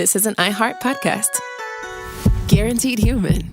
this is an iHeart podcast. Guaranteed human.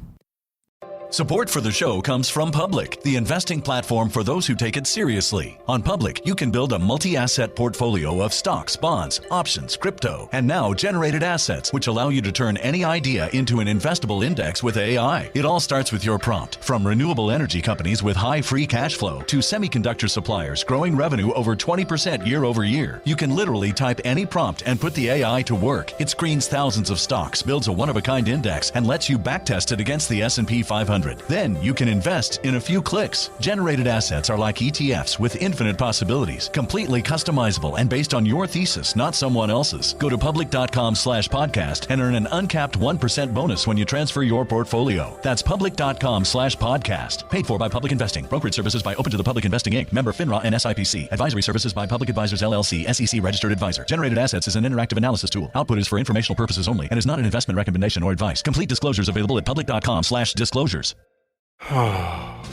Support for the show comes from Public, the investing platform for those who take it seriously. On Public, you can build a multi-asset portfolio of stocks, bonds, options, crypto, and now generated assets, which allow you to turn any idea into an investable index with AI. It all starts with your prompt. From renewable energy companies with high free cash flow to semiconductor suppliers growing revenue over 20% year over year, you can literally type any prompt and put the AI to work. It screens thousands of stocks, builds a one-of-a-kind index, and lets you backtest it against the S&P 500. Then you can invest in a few clicks. Generated assets are like ETFs with infinite possibilities, completely customizable and based on your thesis, not someone else's. Go to public.com/podcast and earn an uncapped 1% bonus when you transfer your portfolio. That's public.com/podcast. Paid for by Public Investing. Brokerage services by Open to the Public Investing Inc. Member FINRA and SIPC. Advisory services by Public Advisors LLC, SEC registered advisor. Generated assets is an interactive analysis tool. Output is for informational purposes only and is not an investment recommendation or advice. Complete disclosures available at public.com/disclosures.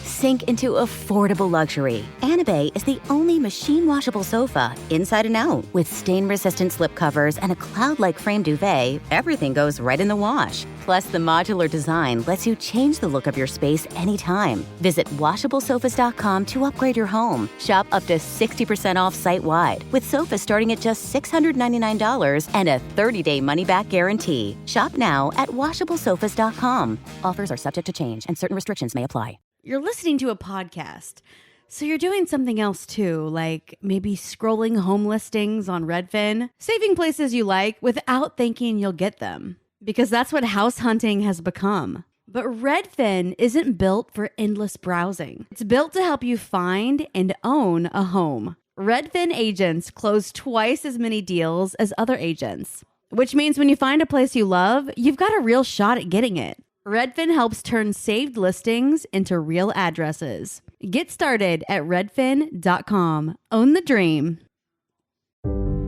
Sink into affordable luxury. Anabay is the only machine washable sofa, inside and out. With stain-resistant slip covers and a cloud-like frame duvet, everything goes right in the wash. Plus, the modular design lets you change the look of your space anytime. Visit WashableSofas.com to upgrade your home. Shop up to 60% off site-wide, with sofas starting at just $699 and a 30-day money-back guarantee. Shop now at WashableSofas.com. Offers are subject to change, and certain restrictions may apply. You're listening to a podcast, so you're doing something else too, like maybe scrolling home listings on Redfin, saving places you like without thinking you'll get them, because that's what house hunting has become. But Redfin isn't built for endless browsing. It's built to help you find and own a home. Redfin agents close twice as many deals as other agents, which means when you find a place you love, you've got a real shot at getting it. Redfin helps turn saved listings into real addresses. Get started at redfin.com. Own the dream.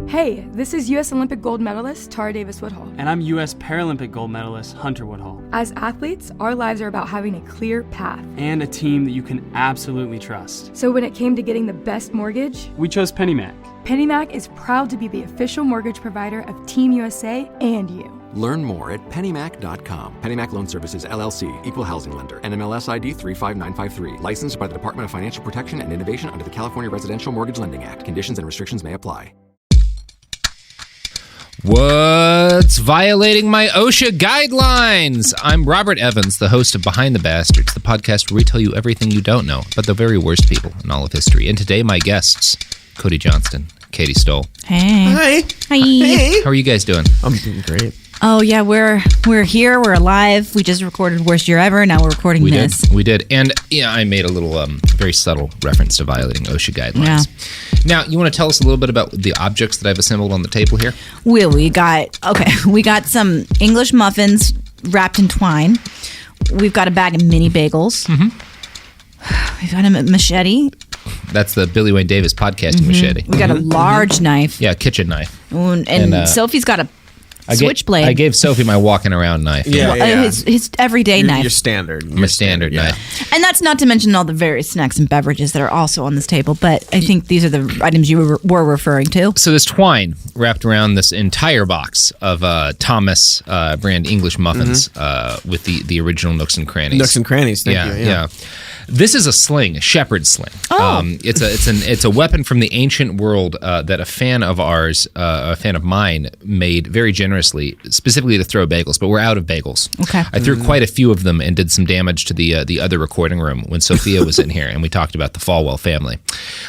Hey, this is U.S. Olympic gold medalist Tara Davis-Woodhull. And I'm U.S. Paralympic gold medalist Hunter Woodhull. As athletes, our lives are about having a clear path. And a team that you can absolutely trust. So when it came to getting the best mortgage, we chose PennyMac. PennyMac is proud to be the official mortgage provider of Team USA and you. Learn more at pennymac.com. PennyMac Loan Services, LLC, Equal Housing Lender, NMLS ID 35953. Licensed by the Department of Financial Protection and Innovation under the California Residential Mortgage Lending Act. Conditions and restrictions may apply. What's violating my OSHA guidelines? I'm Robert Evans, the host of Behind the Bastards, the podcast where we tell you everything you don't know about the very worst people in all of history. And today, my guests, Cody Johnston, Katy Stoll. Hey. Hi. Hey. How are you guys doing? I'm doing great. Oh, yeah, we're here. We're alive. We just recorded Worst Year Ever. Now we're recording this. We did. And yeah, I made a little very subtle reference to violating OSHA guidelines. Yeah. Now, you want to tell us a little bit about the objects that I've assembled on the table here? We got some English muffins wrapped in twine. We've got a bag of mini bagels. Mm-hmm. We've got a machete. That's the Billy Wayne Davis podcasting machete. We got a large knife. Yeah, kitchen knife. And Sophie's got a switchblade. I gave Sophie my walking around knife. His everyday knife. Your standard. My standard knife. And that's not to mention all the various snacks and beverages that are also on this table, but I think these are the items you were referring to. So there's twine wrapped around this entire box of Thomas brand English muffins with the original nooks and crannies. Nooks and crannies, thank you. Yeah. This is a sling, a shepherd's sling. Oh. It's a weapon from the ancient world that a fan of ours, a fan of mine, made very generously, specifically to throw bagels. But we're out of bagels. Okay. I threw quite a few of them and did some damage to the other recording room when Sophia was in here, and we talked about the Falwell family.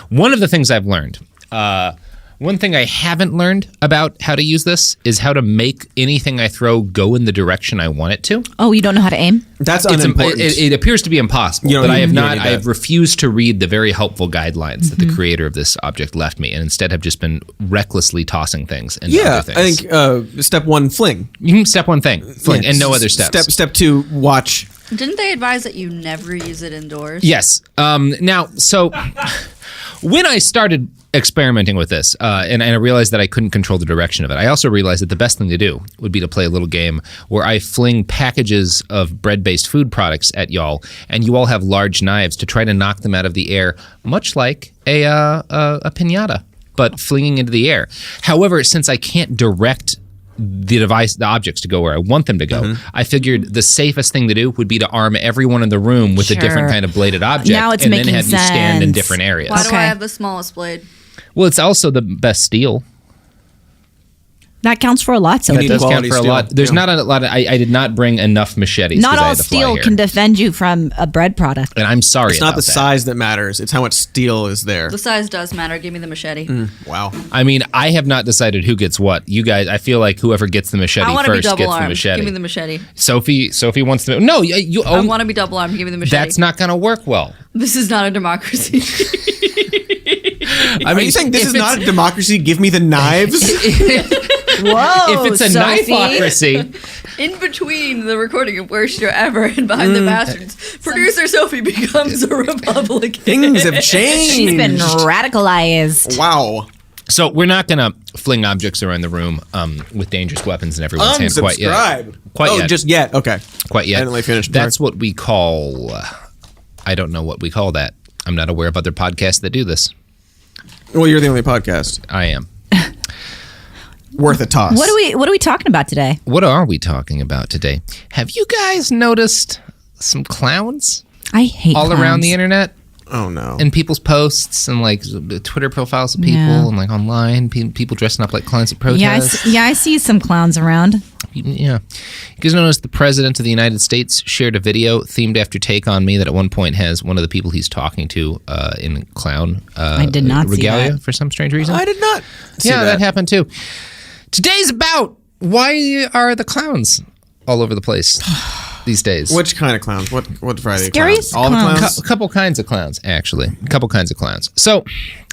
One of the things I've learned. One thing I haven't learned about how to use this is how to make anything I throw go in the direction I want it to. Oh, you don't know how to aim? That's unimportant. It appears to be impossible, but I have not. I have refused to read the very helpful guidelines that the creator of this object left me, and instead have just been recklessly tossing things into other things. I think step one, fling. Step one, fling, and no other steps. Step two, watch. Didn't they advise that you never use it indoors? Yes. Now, so when I started experimenting with this, and I realized that I couldn't control the direction of it, I also realized that the best thing to do would be to play a little game where I fling packages of bread-based food products at y'all, and you all have large knives to try to knock them out of the air, much like a piñata, but flinging into the air. However, since I can't direct the objects to go where I want them to go. I figured the safest thing to do would be to arm everyone in the room with a different kind of bladed object. Now it's and making then have you stand in sense. different areas. Why do I have the smallest blade? Well, it's also the best steel. That counts for a lot. So That does count quality for a steel. lot. There's not a lot of. I did not bring enough machetes. not 'cause I all had to fly steel here. can defend you from a bread product. And I'm sorry. It's not about the that. size that matters. It's how much steel is there. The size does matter. Give me the machete. Wow. I mean, I have not decided who gets what. You guys, I feel like whoever gets the machete I want to be first double gets the armed. machete. Give me the machete. Sophie wants to. No, you. I want to be double armed. Give me the machete. That's not going to work well. This is not a democracy. Are you saying this is not a democracy? Give me the knives. Whoa! If it's a knifeocracy, In between the recording of Worst Show Ever and Behind the Bastards, producer Sophie becomes a Republican. Things have changed. She's been radicalized. Wow. so we're not going to fling objects around the room with dangerous weapons in everyone's hand quite yet. Unsubscribe. Quite oh, yet. just yet. Okay. Quite yet. I didn't let you finish. That's what we call. I don't know what we call that. I'm not aware of other podcasts that do this. Well, you're the only podcast. I am. Worth a toss. What are we talking about today? What are we talking about today? Have you guys noticed some clowns I hate all clowns. around the internet? Oh, no. And people's posts and like Twitter profiles of people Yeah. and like online people dressing up like clowns at protests. I see some clowns around. Yeah. You guys notice the president of the United States shared a video themed after Take On Me that at one point has one of the people he's talking to in clown I did not see regalia that. for some strange reason. I did not see Yeah, that happened too. Today's about why are the clowns all over the place these days? Which kind of clowns? What variety Scary of clowns? All the clowns. clowns? A couple kinds of clowns, actually. A couple kinds of clowns. So,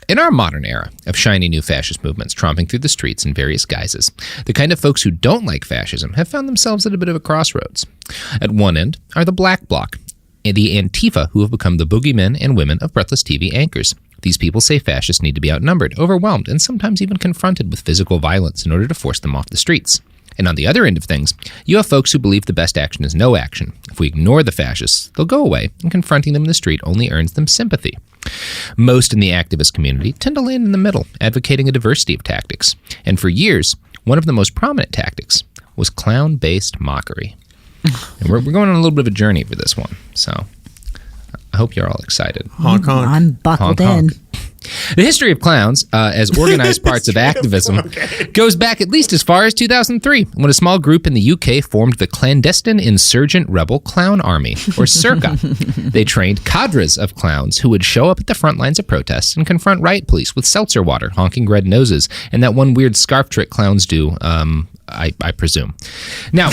in our modern era of shiny new fascist movements tromping through the streets in various guises, the kind of folks who don't like fascism have found themselves at a bit of a crossroads. At one end are the Black Bloc, and the Antifa, who have become the boogeymen and women of breathless TV anchors. These people say fascists need to be outnumbered, overwhelmed, and sometimes even confronted with physical violence in order to force them off the streets. And on the other end of things, you have folks who believe the best action is no action. If we ignore the fascists, they'll go away, and confronting them in the street only earns them sympathy. Most in the activist community tend to land in the middle, advocating a diversity of tactics. And for years, one of the most prominent tactics was clown-based mockery. And we're going on a little bit of a journey for this one, so I hope you're all excited. Honk, honk. I'm buckled Honk, honk. in. The history of clowns, as organized parts of activism, goes back at least as far as 2003, when a small group in the UK formed the Clandestine Insurgent Rebel Clown Army, or CIRCA. They trained cadres of clowns who would show up at the front lines of protests and confront riot police with seltzer water, honking red noses, and that one weird scarf trick clowns do, I presume. Now,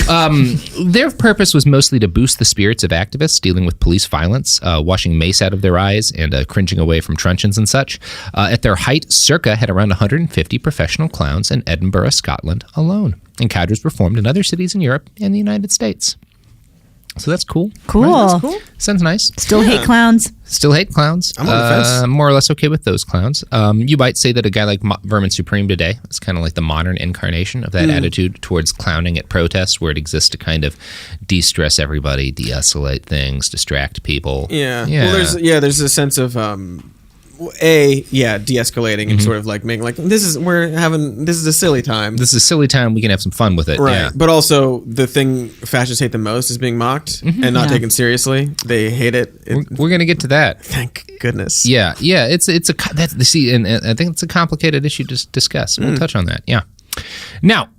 their purpose was mostly to boost the spirits of activists dealing with police violence, washing mace out of their eyes, and cringing away from truncheons and such. At their height, Circa had around 150 professional clowns in Edinburgh, Scotland alone. And cadres were formed in other cities in Europe and the United States. So that's cool. Cool. Right? That's cool. Sounds nice. Still hate clowns. Still hate clowns. I'm on the fence. More or less okay with those clowns. You might say that a guy like Vermin Supreme today is kind of like the modern incarnation of that attitude towards clowning at protests, where it exists to kind of de-stress everybody, de-escalate things, distract people. Yeah. Well, there's a sense of de-escalating and sort of like making like this is a silly time. This is a silly time. We can have some fun with it. Right. Yeah. But also the thing fascists hate the most is being mocked and not taken seriously. They hate it. We're going to get to that. Thank goodness. Yeah. It's and I think it's a complicated issue to discuss. We'll touch on that. Yeah. Now,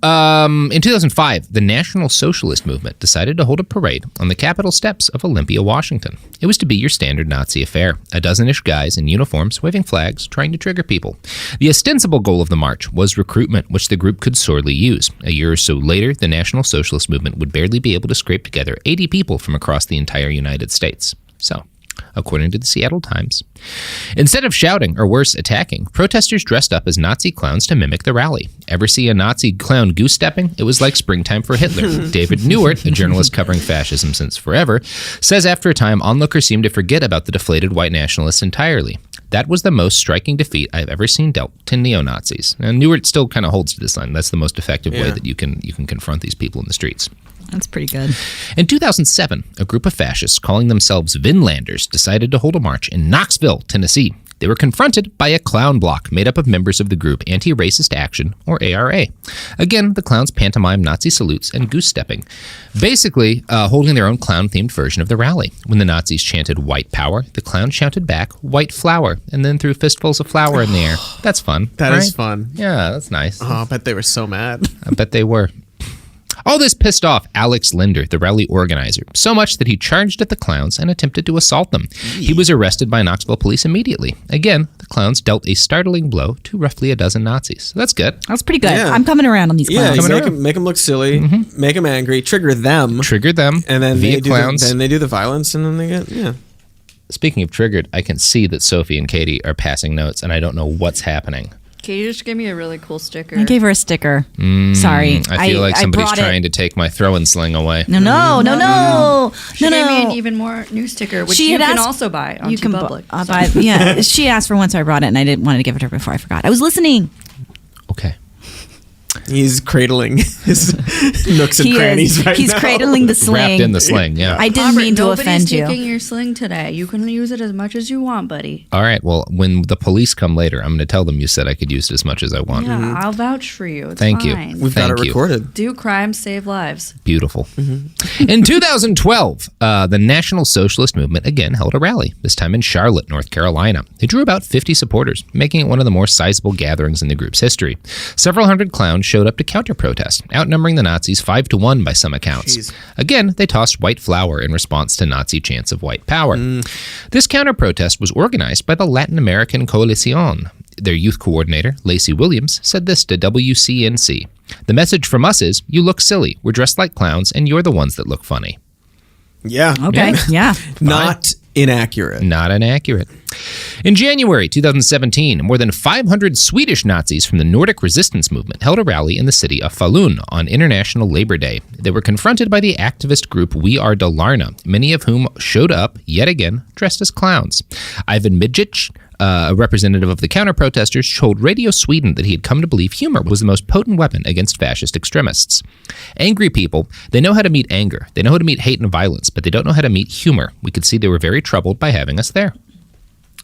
in 2005, the National Socialist Movement decided to hold a parade on the Capitol steps of Olympia, Washington. It was to be your standard Nazi affair, a dozen-ish guys in uniforms waving flags, trying to trigger people. The ostensible goal of the march was recruitment, which the group could sorely use. A year or so later, the National Socialist Movement would barely be able to scrape together 80 people from across the entire United States. So, according to the Seattle Times, instead of shouting, or worse, attacking, protesters dressed up as Nazi clowns to mimic the rally. Ever see a Nazi clown goose-stepping? It was like springtime for Hitler. David Newart, a journalist covering fascism since forever, says after a time, onlookers seemed to forget about the deflated white nationalists entirely. That was the most striking defeat I've ever seen dealt to neo-Nazis. And Newart still kind of holds to this line. That's the most effective way that you can confront these people in the streets. That's pretty good. In 2007, a group of fascists calling themselves Vinlanders decided to hold a march in Knoxville, Tennessee, They were confronted by a clown block made up of members of the group Anti-Racist Action, or ARA. Again, the clowns pantomime Nazi salutes and goose-stepping, basically holding their own clown-themed version of the rally. When the Nazis chanted white power, the clowns shouted back white flower, and then threw fistfuls of flour in the air. That's fun. That is fun. Yeah, that's nice. Oh, I bet they were so mad. I bet they were. All this pissed off Alex Linder, the rally organizer, so much that he charged at the clowns and attempted to assault them. He was arrested by Knoxville police immediately. Again, the clowns dealt a startling blow to roughly a dozen Nazis. So that's good. That's pretty good. Yeah. I'm coming around on these clowns. Yeah, make them look silly, make them angry, trigger them, and then via clowns. Then they do the violence, and then they get Speaking of triggered, I can see that Sophie and Katy are passing notes, and I don't know what's happening. Katie just gave me a really cool sticker. I gave her a sticker. Sorry. I feel like somebody's trying to take my throw-and sling away. No. She gave me an even more new sticker, which you can also buy on Public. Yeah, she asked for one, so I brought it, and I didn't want to give it to her before I forgot. I was listening. Okay. He's cradling his nooks and crannies right now. He's cradling the sling. Wrapped in the sling, yeah. I didn't mean to offend you. Nobody's taking your sling today. You can use it as much as you want, buddy. All right, well, when the police come later, I'm going to tell them you said I could use it as much as I want. Yeah, I'll vouch for you. It's Thank fine. you. We've got it recorded. Do crimes, save lives. Beautiful. In 2012, the National Socialist Movement again held a rally, this time in Charlotte, North Carolina. They drew about 50 supporters, making it one of the more sizable gatherings in the group's history. Several hundred clowns showed up to counter-protest, outnumbering the Nazis 5-1 by some accounts. Jeez. Again, they tossed white flour in response to Nazi chants of white power. This counter-protest was organized by the Latin American Coalición. Their youth coordinator, Lacey Williams, said this to WCNC. "The message from us is, you look silly, we're dressed like clowns, and you're the ones that look funny." Yeah. Okay, yeah. Not inaccurate. Not inaccurate. In January 2017, more than 500 Swedish Nazis from the Nordic resistance movement held a rally in the city of Falun on International Labor Day. They were confronted by the activist group We Are Dalarna, many of whom showed up, yet again, dressed as clowns. Ivan Midjic, a representative of the counter-protesters, told Radio Sweden that he had come to believe humor was the most potent weapon against fascist extremists. Angry people, they know how to meet anger. They know how to meet hate and violence, but they don't know how to meet humor. We could see they were very troubled by having us there.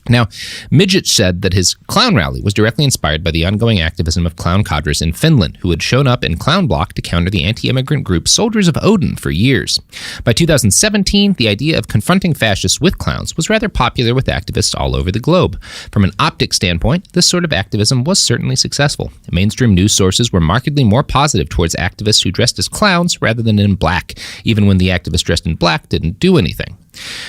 Now, Midjic said that his clown rally was directly inspired by the ongoing activism of clown cadres in Finland, who had shown up in clown block to counter the anti-immigrant group Soldiers of Odin for years. By 2017, the idea of confronting fascists with clowns was rather popular with activists all over the globe. From an optic standpoint, this sort of activism was certainly successful. Mainstream news sources were markedly more positive towards activists who dressed as clowns rather than in black, even when the activists dressed in black didn't do anything.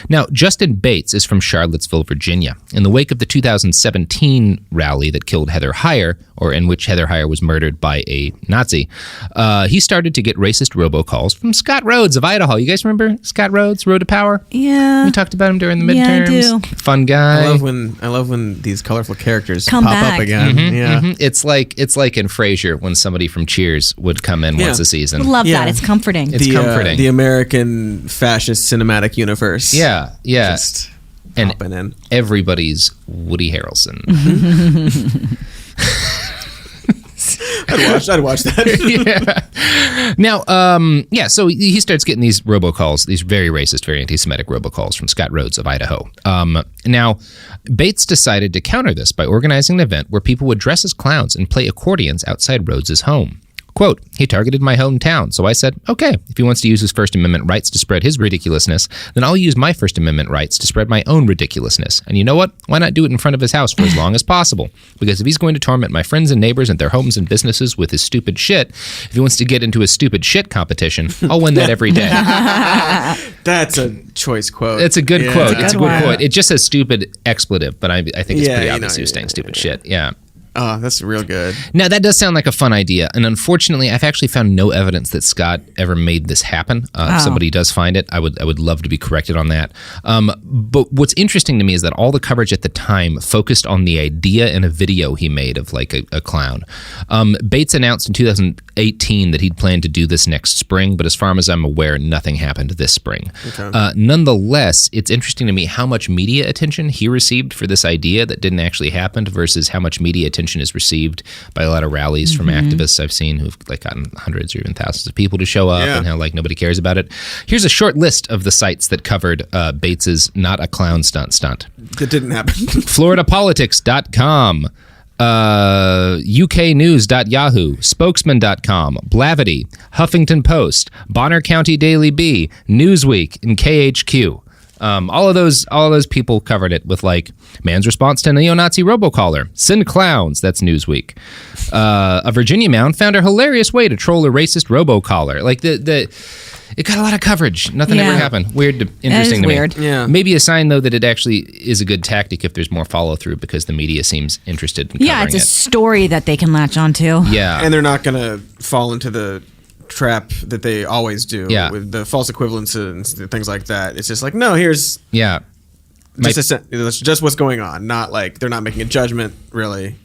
Now, Justin Bates is from Charlottesville, Virginia. In the wake of the 2017 rally that killed Heather Heyer, or in which Heather Heyer was murdered by a Nazi, he started to get racist robocalls from Scott Rhodes of Idaho. You guys remember Scott Rhodes, Road to Power? Yeah. We talked about him during the midterms. Yeah, I do. Fun guy. I love when these colorful characters come pop back up again. It's like in Frasier when somebody from Cheers would come in once a season. Love that. It's comforting. It's comforting. The American fascist cinematic universe. Yeah. Just and popping in. Everybody's Woody Harrelson. I'd watch that. Yeah. Now, so he starts getting these robocalls, these very racist, very anti-Semitic robocalls from Scott Rhodes of Idaho. Now, Bates decided to counter this by organizing an event where people would dress as clowns and play accordions outside Rhodes's home. Quote, "He targeted my hometown, so I said, okay, if he wants to use his First Amendment rights to spread his ridiculousness, then I'll use my First Amendment rights to spread my own ridiculousness. And you know what? Why not do it in front of his house for as long as possible? Because if he's going to torment my friends and neighbors and their homes and businesses with his stupid shit, if he wants to get into a stupid shit competition, I'll win that every day." That's a choice quote. It's a good quote. It's a good quote. one. It just says stupid expletive, but I think it's pretty obvious he was saying stupid shit. Yeah. Oh, that's real good. Now, that does sound like a fun idea, and unfortunately, I've actually found no evidence that Scott ever made this happen. If somebody does find it, I would love to be corrected on that. But what's interesting to me is that all the coverage at the time focused on the idea in a video he made of like a clown. Bates announced in 18 that he'd planned to do this next spring, but as far as I'm aware, nothing happened this spring. Okay. Nonetheless, it's interesting to me how much media attention he received for this idea that didn't actually happen versus how much media attention is received by a lot of rallies from activists I've seen who've like gotten hundreds or even thousands of people to show up and how like nobody cares about it. Here's a short list of the sites that covered Bates's not a clown stunt. That didn't happen. FloridaPolitics.com, UKnews.yahoo, Spokesman.com, Blavity, Huffington Post, Bonner County Daily Bee, Newsweek, and KHQ. All of those people covered it with like man's response to neo-Nazi robocaller. Send clowns. That's Newsweek. A Virginia mound found a hilarious way to troll a racist robocaller. Like it got a lot of coverage. Nothing ever happened. Interesting to me. Weird. Yeah. Maybe a sign though that it actually is a good tactic if there's more follow through because the media seems interested in covering Yeah, it's a story that they can latch onto. Yeah. And they're not going to fall into the trap that they always do with the false equivalences and things like that. It's just like, no, here's just what's going on. Not like they're not making a judgment, really.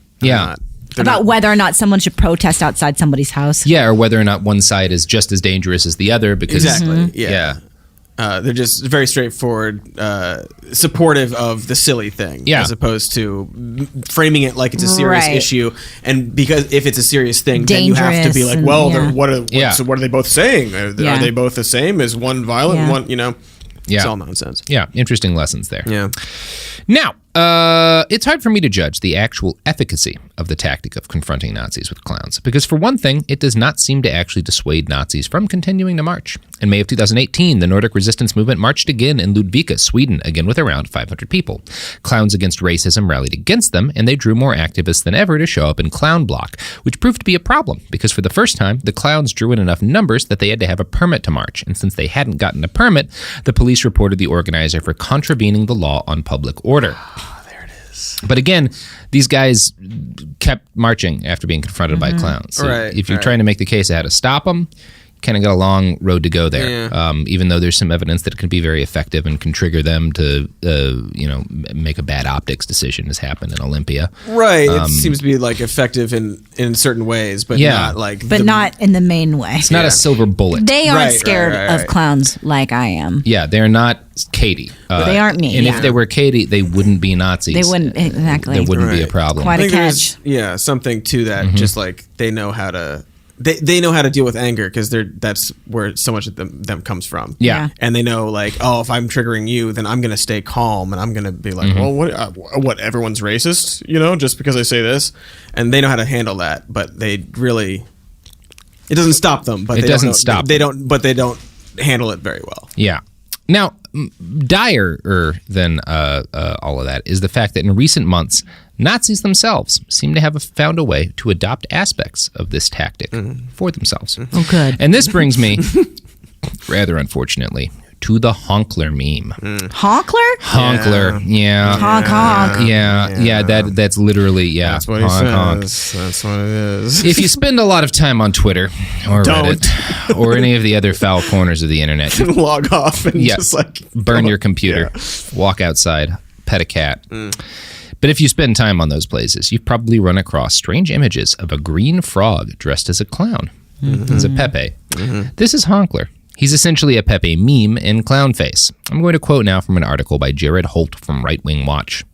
About whether or not someone should protest outside somebody's house. Yeah, or whether or not one side is just as dangerous as the other because they're just very straightforward, supportive of the silly thing, as opposed to framing it like it's a serious issue. And because if it's a serious thing, then you have to be like, well, so what are they both saying? Are they both the same? Is one violent and one, it's all nonsense. Yeah, interesting lessons there. Yeah. Now, it's hard for me to judge the actual efficacy of the tactic of confronting Nazis with clowns, because for one thing, it does not seem to actually dissuade Nazis from continuing to march. In May of 2018, the Nordic resistance movement marched again in Ludvika, Sweden, again with around 500 people. Clowns Against Racism rallied against them, and they drew more activists than ever to show up in clown block, which proved to be a problem, because for the first time, the clowns drew in enough numbers that they had to have a permit to march, and since they hadn't gotten a permit, the police reported the organizer for contravening the law on public order. But again, these guys kept marching after being confronted by clowns. So if you're trying to make the case of how to stop them, you kind of got a long road to go there. Even though there's some evidence that it can be very effective and can trigger them to, make a bad optics decision, as happened in Olympia. Right. It seems to be like effective in certain ways, but not like. But not in the main way. It's not a silver bullet. They aren't scared of clowns like I am. Yeah, they're not Katy. They aren't me. And if they were Katy, they wouldn't be Nazis. They wouldn't, exactly. There wouldn't be a problem. Quite a catch. Something to that. Just like they know how to. They know how to deal with anger because that's where so much of them comes from. Yeah. And they know like, oh, if I'm triggering you, then I'm going to stay calm and I'm going to be like, well, what, everyone's racist, just because I say this? And they know how to handle that, but they really, it doesn't stop them. But it doesn't stop them. But they don't handle it very well. Yeah. Now, dire than all of that is the fact that in recent months, Nazis themselves seem to have found a way to adopt aspects of this tactic for themselves. Oh, good. And this brings me, rather unfortunately, to the honkler meme. Honkler? Honkler, yeah. Honk, honk. Yeah, that's literally, That's what he says. That's what it is. If you spend a lot of time on Twitter or Reddit or any of the other foul corners of the internet, you log off and just like burn your computer, walk outside, pet a cat. But if you spend time on those places, you've probably run across strange images of a green frog dressed as a clown, as a Pepe. This is Honkler. He's essentially a Pepe meme in clown face. I'm going to quote now from an article by Jared Holt from Right Wing Watch.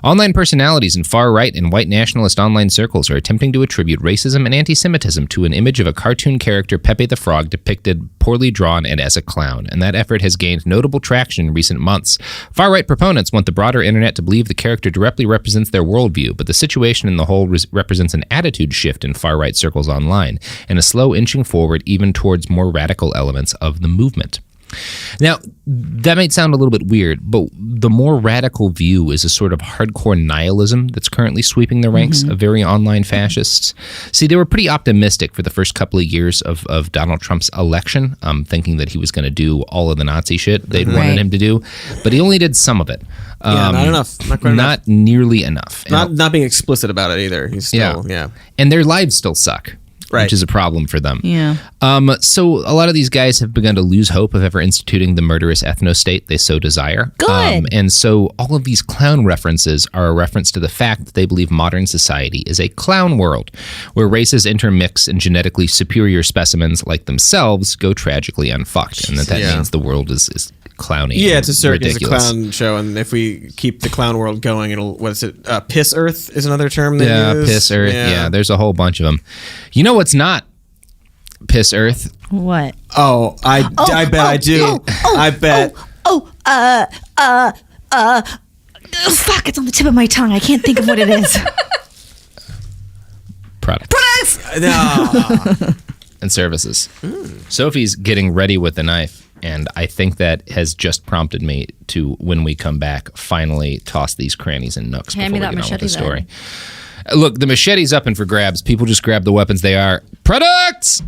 Online personalities in far-right and white nationalist online circles are attempting to attribute racism and anti-Semitism to an image of a cartoon character, Pepe the Frog, depicted poorly drawn and as a clown, and that effort has gained notable traction in recent months. Far-right proponents want the broader internet to believe the character directly represents their worldview, but the situation in the whole represents an attitude shift in far-right circles online, and a slow inching forward even towards more radical elements of the movement. Now, that might sound a little bit weird, but the more radical view is a sort of hardcore nihilism that's currently sweeping the ranks of very online fascists. See, they were pretty optimistic for the first couple of years of Donald Trump's election, thinking that he was going to do all of the Nazi shit they'd wanted him to do, but he only did some of it. Not enough. Not quite enough. Not nearly enough. Not being explicit about it either. He's still, And their lives still suck. which is a problem for them. Yeah. So a lot of these guys have begun to lose hope of ever instituting the murderous ethno-state they so desire. Good. And so all of these clown references are a reference to the fact that they believe modern society is a clown world, where races intermix and genetically superior specimens like themselves go tragically unfucked, and that means the world is clowny. Yeah, it's a circus, it's a ridiculous. clown show, and if we keep the clown world going, it'll, what is it? Piss Earth is another term they use. Piss Earth. Yeah, there's a whole bunch of them. You know what's not Piss Earth? What? Oh, I bet I do. I bet. Fuck, it's on the tip of my tongue. I can't think of what it is. Products. No. And services. Sophie's getting ready with the knife. And I think that has just prompted me to, when we come back, finally toss these crannies and nooks Hand me before we that get on with the machete story. Look, the machete's up and for grabs. People just grab the weapons they are. Products!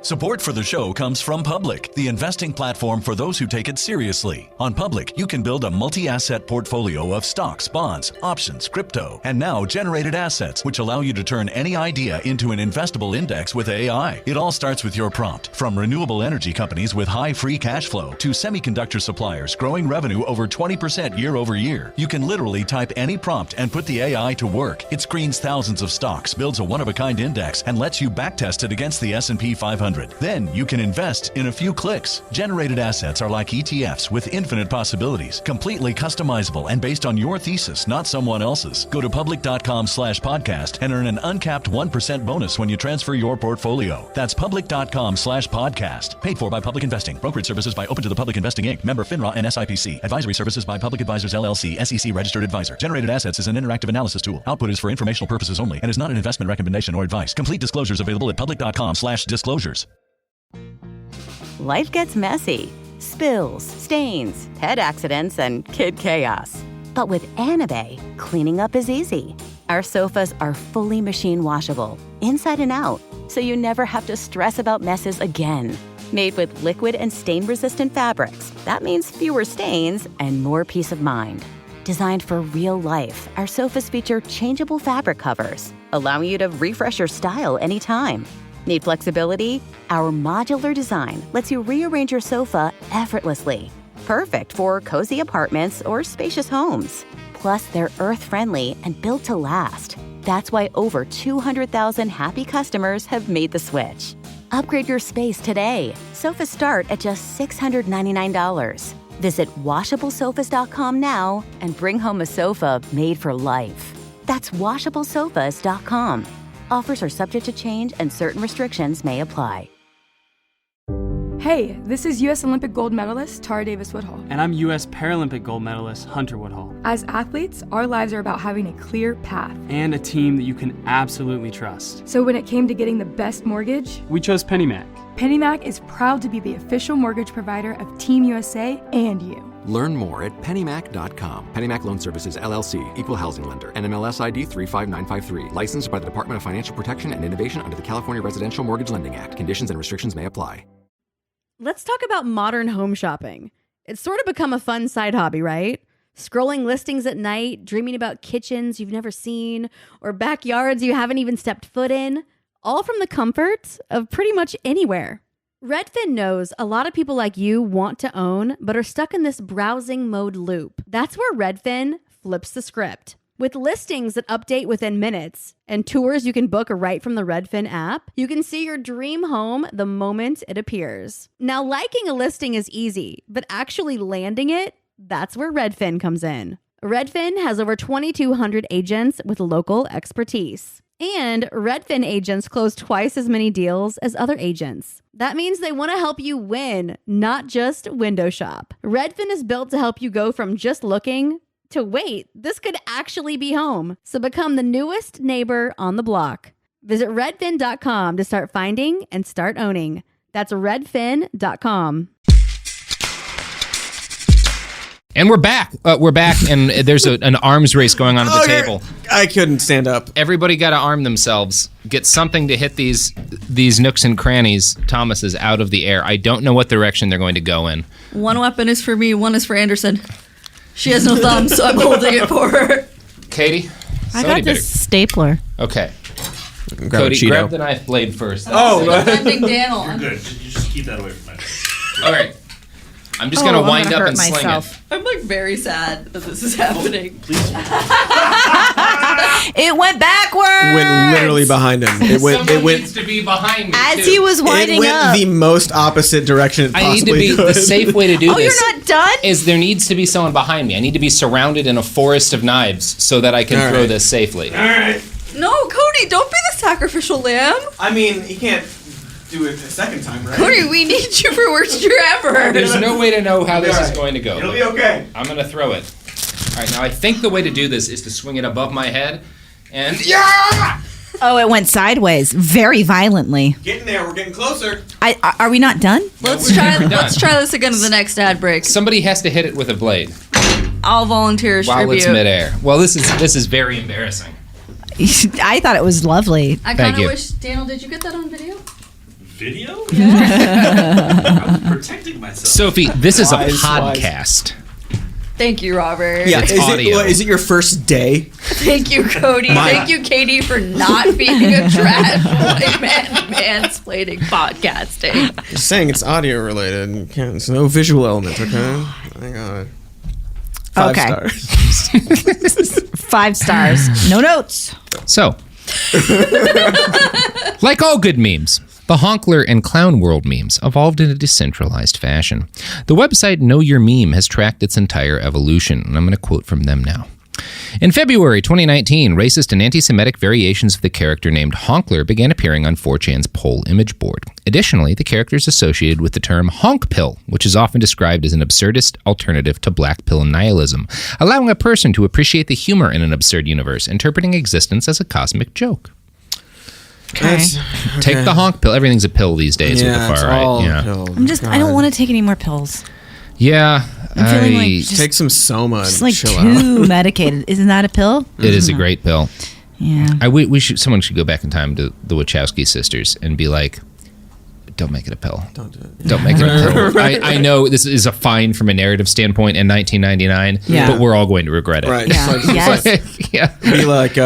Support for the show comes from Public, the investing platform for those who take it seriously. On Public, you can build a multi-asset portfolio of stocks, bonds, options, crypto, and now generated assets, which allow you to turn any idea into an investable index with AI. It all starts with your prompt. From renewable energy companies with high free cash flow to semiconductor suppliers growing revenue over 20% year over year, you can literally type any prompt and put the AI to work. It screens thousands of stocks, builds a one-of-a-kind index, and lets you backtest it against the S&P 500. Then you can invest in a few clicks. Generated assets are like ETFs with infinite possibilities, completely customizable and based on your thesis, not someone else's. Go to public.com/podcast and earn an uncapped 1% bonus when you transfer your portfolio. That's public.com/podcast. Paid for by Public Investing. Brokerage services by Open to the Public Investing Inc. Member FINRA and SIPC. Advisory services by Public Advisors LLC, SEC registered advisor. Generated assets is an interactive analysis tool. Output is for informational purposes only and is not an investment recommendation or advice. Complete disclosures available at public.com/disclosures. Life gets messy. Spills, stains, pet accidents, and kid chaos. But with Anabay, cleaning up is easy. Our sofas are fully machine washable, inside and out, so you never have to stress about messes again. Made with liquid and stain-resistant fabrics, that means fewer stains and more peace of mind. Designed for real life, our sofas feature changeable fabric covers, allowing you to refresh your style anytime. Need flexibility? Our modular design lets you rearrange your sofa effortlessly. Perfect for cozy apartments or spacious homes. Plus, they're earth-friendly and built to last. That's why over 200,000 happy customers have made the switch. Upgrade your space today. Sofas start at just $699. Visit washablesofas.com now and bring home a sofa made for life. That's washablesofas.com. Offers are subject to change and certain restrictions may apply. Hey, this is U.S. Olympic gold medalist Tara Davis-Woodhull. And I'm U.S. Paralympic gold medalist Hunter Woodhull. As athletes, our lives are about having a clear path. And a team that you can absolutely trust. So when it came to getting the best mortgage, we chose PennyMac. PennyMac is proud to be the official mortgage provider of Team USA and you. Learn more at pennymac.com. PennyMac Loan Services, LLC, Equal Housing Lender, NMLS ID 35953. Licensed by the Department of Financial Protection and Innovation under the California Residential Mortgage Lending Act. Conditions and restrictions may apply. Let's talk about modern home shopping. It's sort of become a fun side hobby, right? Scrolling listings at night, dreaming about kitchens you've never seen, or backyards you haven't even stepped foot in, all from the comfort of pretty much anywhere. Redfin knows a lot of people like you want to own, but are stuck in this browsing mode loop. That's where Redfin flips the script. With listings that update within minutes and tours you can book right from the Redfin app, you can see your dream home the moment it appears. Now, liking a listing is easy, but actually landing it, that's where Redfin comes in. Redfin has over 2,200 agents with local expertise. And Redfin agents close twice as many deals as other agents. That means they want to help you win, not just window shop. Redfin is built to help you go from just looking to wait, this could actually be home. So become the newest neighbor on the block. Visit redfin.com to start finding and start owning. That's redfin.com. And we're back. And there's an arms race going on at the table. I couldn't stand up. Everybody got to arm themselves. Get something to hit these nooks and crannies, Thomas's, out of the air. I don't know what direction they're going to go in. One weapon is for me, one is for Anderson. She has no thumbs, so I'm holding it for her. Katy? I got this stapler. Okay. Cody, grab the knife blade first. Defending Daniel. You're good. You just keep that away from my face. All right. I'm just gonna wind up and sling it. I'm like very sad that this is happening. It went backwards. Went literally behind him. It went needs to be behind me as he was winding it went up. The most opposite direction it possibly I need to be could. the safe way to do this. You're not done? Is there needs to be someone behind me. I need to be surrounded in a forest of knives so that I can throw this safely. All right. No, Cody, don't be the sacrificial lamb. I mean, he can't do it a second time, right? Cody, we need you for worst year ever. There's no way to know how this is going to go. It'll be okay. I'm going to throw it. All right, now I think the way to do this is to swing it above my head and Oh, it went sideways very violently. Getting there. We're getting closer. Are we not done? Let's try this again in the next ad break. Somebody has to hit it with a blade. I'll volunteer while tribute. it's midair. Well, this is very embarrassing. I thought it was lovely. I kind of wish, Daniel, did you get that on video? Video? Yeah. I'm protecting myself. Sophie, this is a podcast. Thank you, Robert. Yeah, is it your first day? Thank you, Cody. Thank you, Katy, for not being a trash white man mansplaining podcasting. Just saying it's audio related. You can't, it's no visual element, okay? My God. 5 stars. 5 stars. No notes. So, like all good memes, the Honkler and Clown World memes evolved in a decentralized fashion. The website Know Your Meme has tracked its entire evolution, and I'm going to quote from them now. In February 2019, racist and anti-Semitic variations of the character named Honkler began appearing on 4chan's poll image board. Additionally, the character is associated with the term honk pill, which is often described as an absurdist alternative to black pill nihilism, allowing a person to appreciate the humor in an absurd universe, interpreting existence as a cosmic joke. Okay. Take the honk pill. Everything's a pill these days with the far right. Yeah. I don't want to take any more pills. Yeah. I'm feeling like just, take some Soma and like chill too out. medicated. Isn't that a pill? It is a great pill. Yeah. Someone should go back in time to the Wachowski sisters and be like, don't make it a pill. Don't do it. Don't make it a pill. I know this is a fine from a narrative standpoint in 1999, but we're all going to regret it. Right. Yeah. Be like,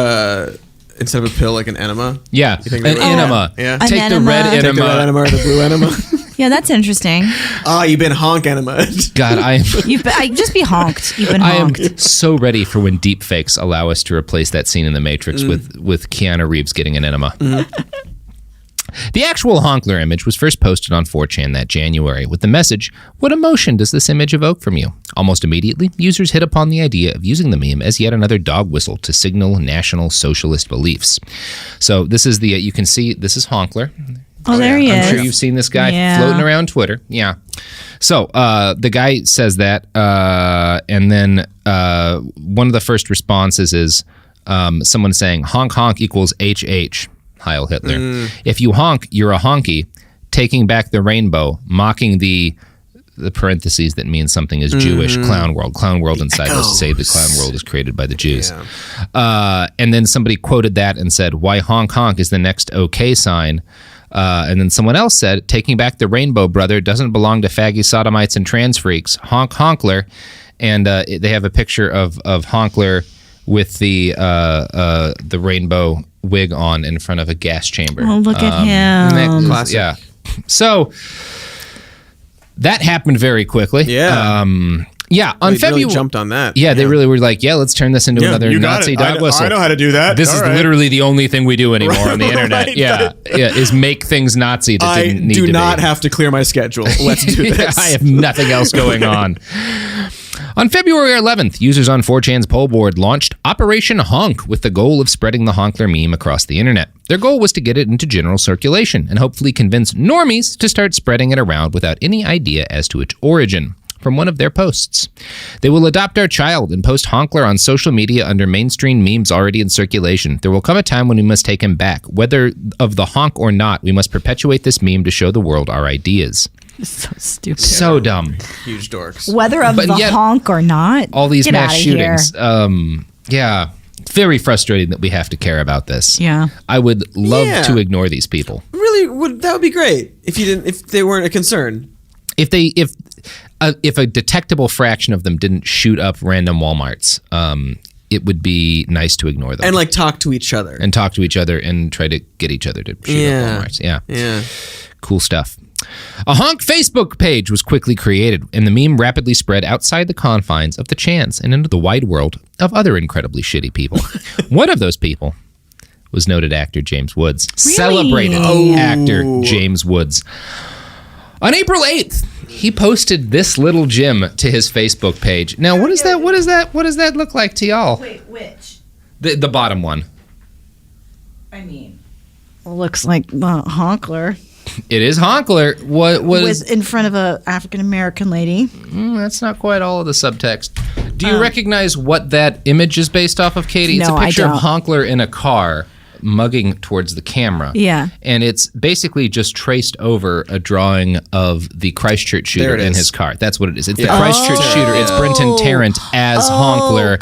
instead of a pill, like an enema. Yeah, an enema. Yeah. Take the red enema. Take the red enema or the blue enema. Yeah, that's interesting. You've been honk enema. God, I just be honked. You've been honked. I am so ready for when deep fakes allow us to replace that scene in The Matrix with Keanu Reeves getting an enema. The actual Honkler image was first posted on 4chan that January with the message, "What emotion does this image evoke from you?" Almost immediately, users hit upon the idea of using the meme as yet another dog whistle to signal National Socialist beliefs. So this is you can see, this is Honkler. Oh, there he is. I'm sure you've seen this guy floating around Twitter. Yeah. So the guy says that, and then one of the first responses is someone saying, honk honk equals HH. Heil Hitler. If you honk, you're a honky, taking back the rainbow, mocking the parentheses that means something is Jewish, clown world. Clown world inside was to say the clown world was created by the Jews. Yeah. And then somebody quoted that and said, why honk honk is the next okay sign. And then someone else said, taking back the rainbow, brother, doesn't belong to faggy sodomites and trans freaks. Honk honkler. And they have a picture of Honkler with the rainbow wig on in front of a gas chamber. Oh, look at him. Classic. Yeah. So that happened very quickly. Yeah. On February, really jumped on that. Yeah, they really were like, let's turn this into another Nazi dog whistle. I know how to do that. This is literally the only thing we do anymore on the internet. Right. Is make things Nazi that didn't need to be. I do not have to clear my schedule. Let's do this. I have nothing else going on. On February 11th, users on 4chan's poll board launched Operation Honk with the goal of spreading the Honkler meme across the internet. Their goal was to get it into general circulation and hopefully convince normies to start spreading it around without any idea as to its origin. From one of their posts, they will adopt our child and post Honkler on social media under mainstream memes already in circulation. There will come a time when we must take him back. Whether of the honk or not, we must perpetuate this meme to show the world our ideas. So stupid. So dumb. Huge dorks. Whether of the honk or not. All these mass shootings. Very frustrating that we have to care about this. Yeah. I would love to ignore these people. Really, that would be great if they weren't a concern. If a detectable fraction of them didn't shoot up random Walmarts, it would be nice to ignore them. And like talk to each other. And try to get each other to shoot up Walmarts. Yeah. Cool stuff. A honk Facebook page was quickly created, and the meme rapidly spread outside the confines of the chants and into the wide world of other incredibly shitty people. One of those people was noted actor James Woods. Really? Celebrated actor James Woods. On April 8th, he posted this little gem to his Facebook page. Now, what is that? What does that look like to y'all? Wait, which? The bottom one. I mean, looks like Honkler. It is Honkler. What was in front of a African American lady? That's not quite all of the subtext. Do you recognize what that image is based off of, Katy? It's No, a picture I don't. of Honkler in a car mugging towards the camera. Yeah. And it's basically just traced over a drawing of the Christchurch shooter in his car. That's what it is. It's the Christchurch shooter. It's Brenton Tarrant as Honkler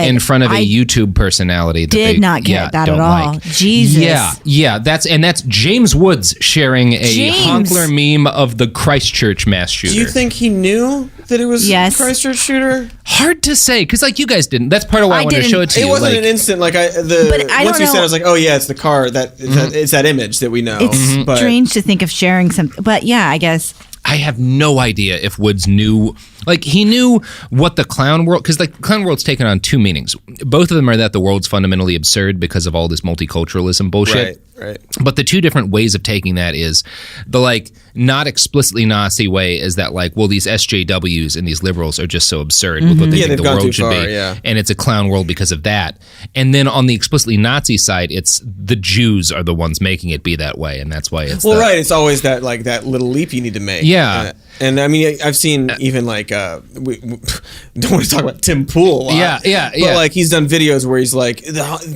in front of a YouTube personality. That Did not get that at all. Like. Jesus. Yeah. That's James Woods sharing a Honkler meme of the Christchurch mass shooter. Do you think he knew that it was Christchurch shooter? Hard to say, because like you guys didn't. That's part of why I wanted to show it to you. It wasn't an instant. Like once you said, I was like, oh yeah, it's the car. It's that image that we know. It's strange to think of sharing something, but yeah, I guess. I have no idea if Woods knew, like he knew what the clown world, because like clown world's taken on two meanings. Both of them are that the world's fundamentally absurd because of all this multiculturalism bullshit. Right. But the two different ways of taking that is the like not explicitly Nazi way is that like, well, these SJWs and these liberals are just so absurd with what they think the world should be. And it's a clown world because of that. And then on the explicitly Nazi side, it's the Jews are the ones making it be that way. And that's why it's right. It's always that like that little leap you need to make. Yeah. And I mean, I've seen even like, we don't want to talk about Tim Pool a lot. Yeah. But like he's done videos where he's like,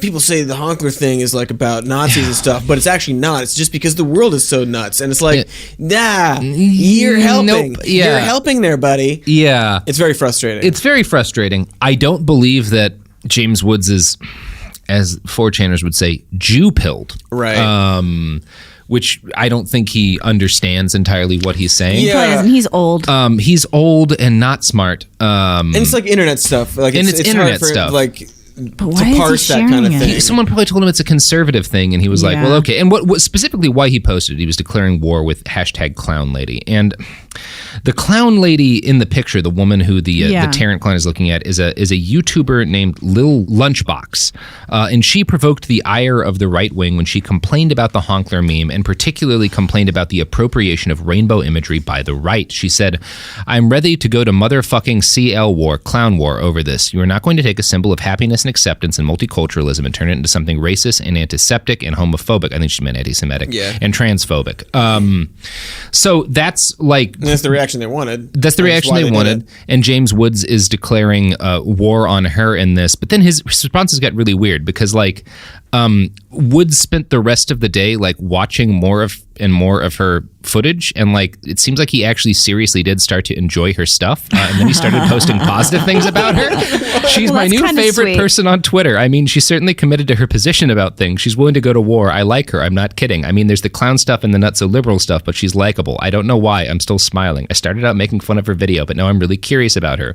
people say the Honkler thing is like about Nazis and stuff, but it's actually not. It's just because the world is so nuts. And it's like, nah, you're helping. Nope. Yeah. You're helping there, buddy. Yeah. It's very frustrating. It's very frustrating. I don't believe that James Woods is, as 4chaners would say, Jew-pilled. Right. Which I don't think he understands entirely what he's saying. Yeah. He's old. He's old and not smart. And it's like internet stuff. Like it's hard internet for, stuff. Like, but why to parse that kind of thing. Someone probably told him it's a conservative thing, and he was like, well, okay. And what specifically why he posted, he was declaring war with #clownlady. And the clown lady in the picture, the woman who the Tarrant clown is looking at, is a YouTuber named Lil Lunchbox. And she provoked the ire of the right wing when she complained about the Honkler meme, and particularly complained about the appropriation of rainbow imagery by the right. She said, I'm ready to go to motherfucking CL war, clown war over this. You are not going to take a symbol of happiness and acceptance and multiculturalism and turn it into something racist and antiseptic and homophobic. I think she meant anti-Semitic and transphobic. So that's like... And that's the reaction they wanted. That's the reaction they wanted. And James Woods is declaring war on her in this. But then his responses got really weird because like Woods spent the rest of the day like watching more of her footage, and like it seems like he actually seriously did start to enjoy her stuff, and then he started posting positive things about her. She's my new favorite person on Twitter. I mean, she's certainly committed to her position about things. She's willing to go to war. I like her. I'm not kidding. I mean, there's the clown stuff and the not so liberal stuff, but she's likable. I don't know why. I'm still smiling. I started out making fun of her video, but now I'm really curious about her.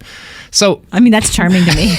So I mean, that's charming to me.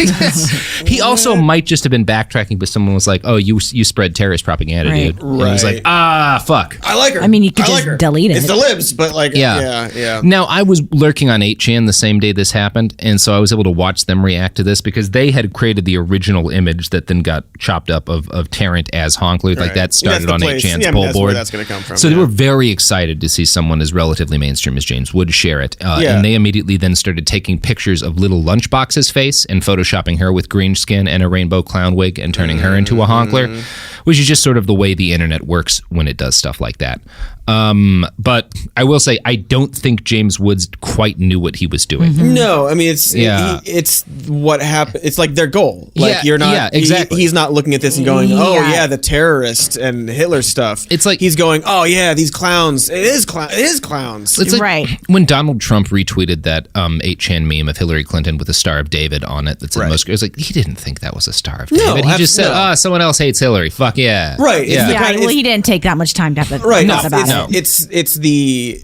He also might just have been backtracking, but someone was like, "Oh, you spread terrorist propaganda, dude." And he was like, fuck. I like her. I mean, you could just delete it. It's the libs, but like, yeah. Now, I was lurking on 8chan the same day this happened, and so I was able to watch them react to this because they had created the original image that then got chopped up of Tarrant as Honkler. Like that started on 8chan's poll board. That's going to come from. So they were very excited to see someone as relatively mainstream as James Woods share it. And they immediately then started taking pictures of Little Lunchbox's face and photoshopping her with green skin and a rainbow clown wig and turning her into a Honkler, which is just sort of the way the internet works when it does stuff like that. But I will say, I don't think James Woods quite knew what he was doing. No, I mean, it's what happened. It's like their goal. Like you're not. Yeah, exactly. He's not looking at this and going, "Oh yeah, the terrorist and Hitler stuff." It's like he's going, "Oh yeah, these clowns. It is clowns." It's like when Donald Trump retweeted that 8chan meme of Hillary Clinton with a Star of David on it. That's most. It was like he didn't think that was a Star of David. He just said, someone else hates Hillary. Fuck yeah. Right. Yeah. Well, he didn't take that much time to have a thought about it. It's the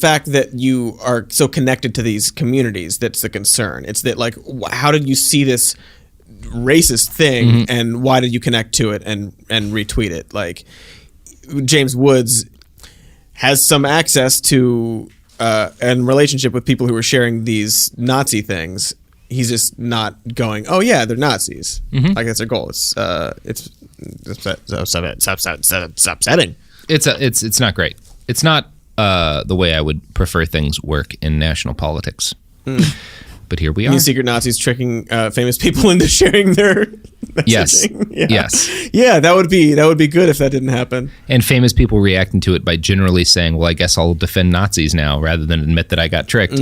fact that you are so connected to these communities that's the concern. It's that like how did you see this racist thing, and why did you connect to it and retweet it? Like, James Woods has some access to and relationship with people who are sharing these Nazi things. He's just not going, oh yeah, they're Nazis. Like, that's their goal. It's upsetting. It's not great. It's not the way I would prefer things work in national politics. But here we are. These secret Nazis tricking famous people into sharing their messaging. Yes. Yeah, that would be good if that didn't happen. And famous people reacting to it by generally saying, well, I guess I'll defend Nazis now rather than admit that I got tricked.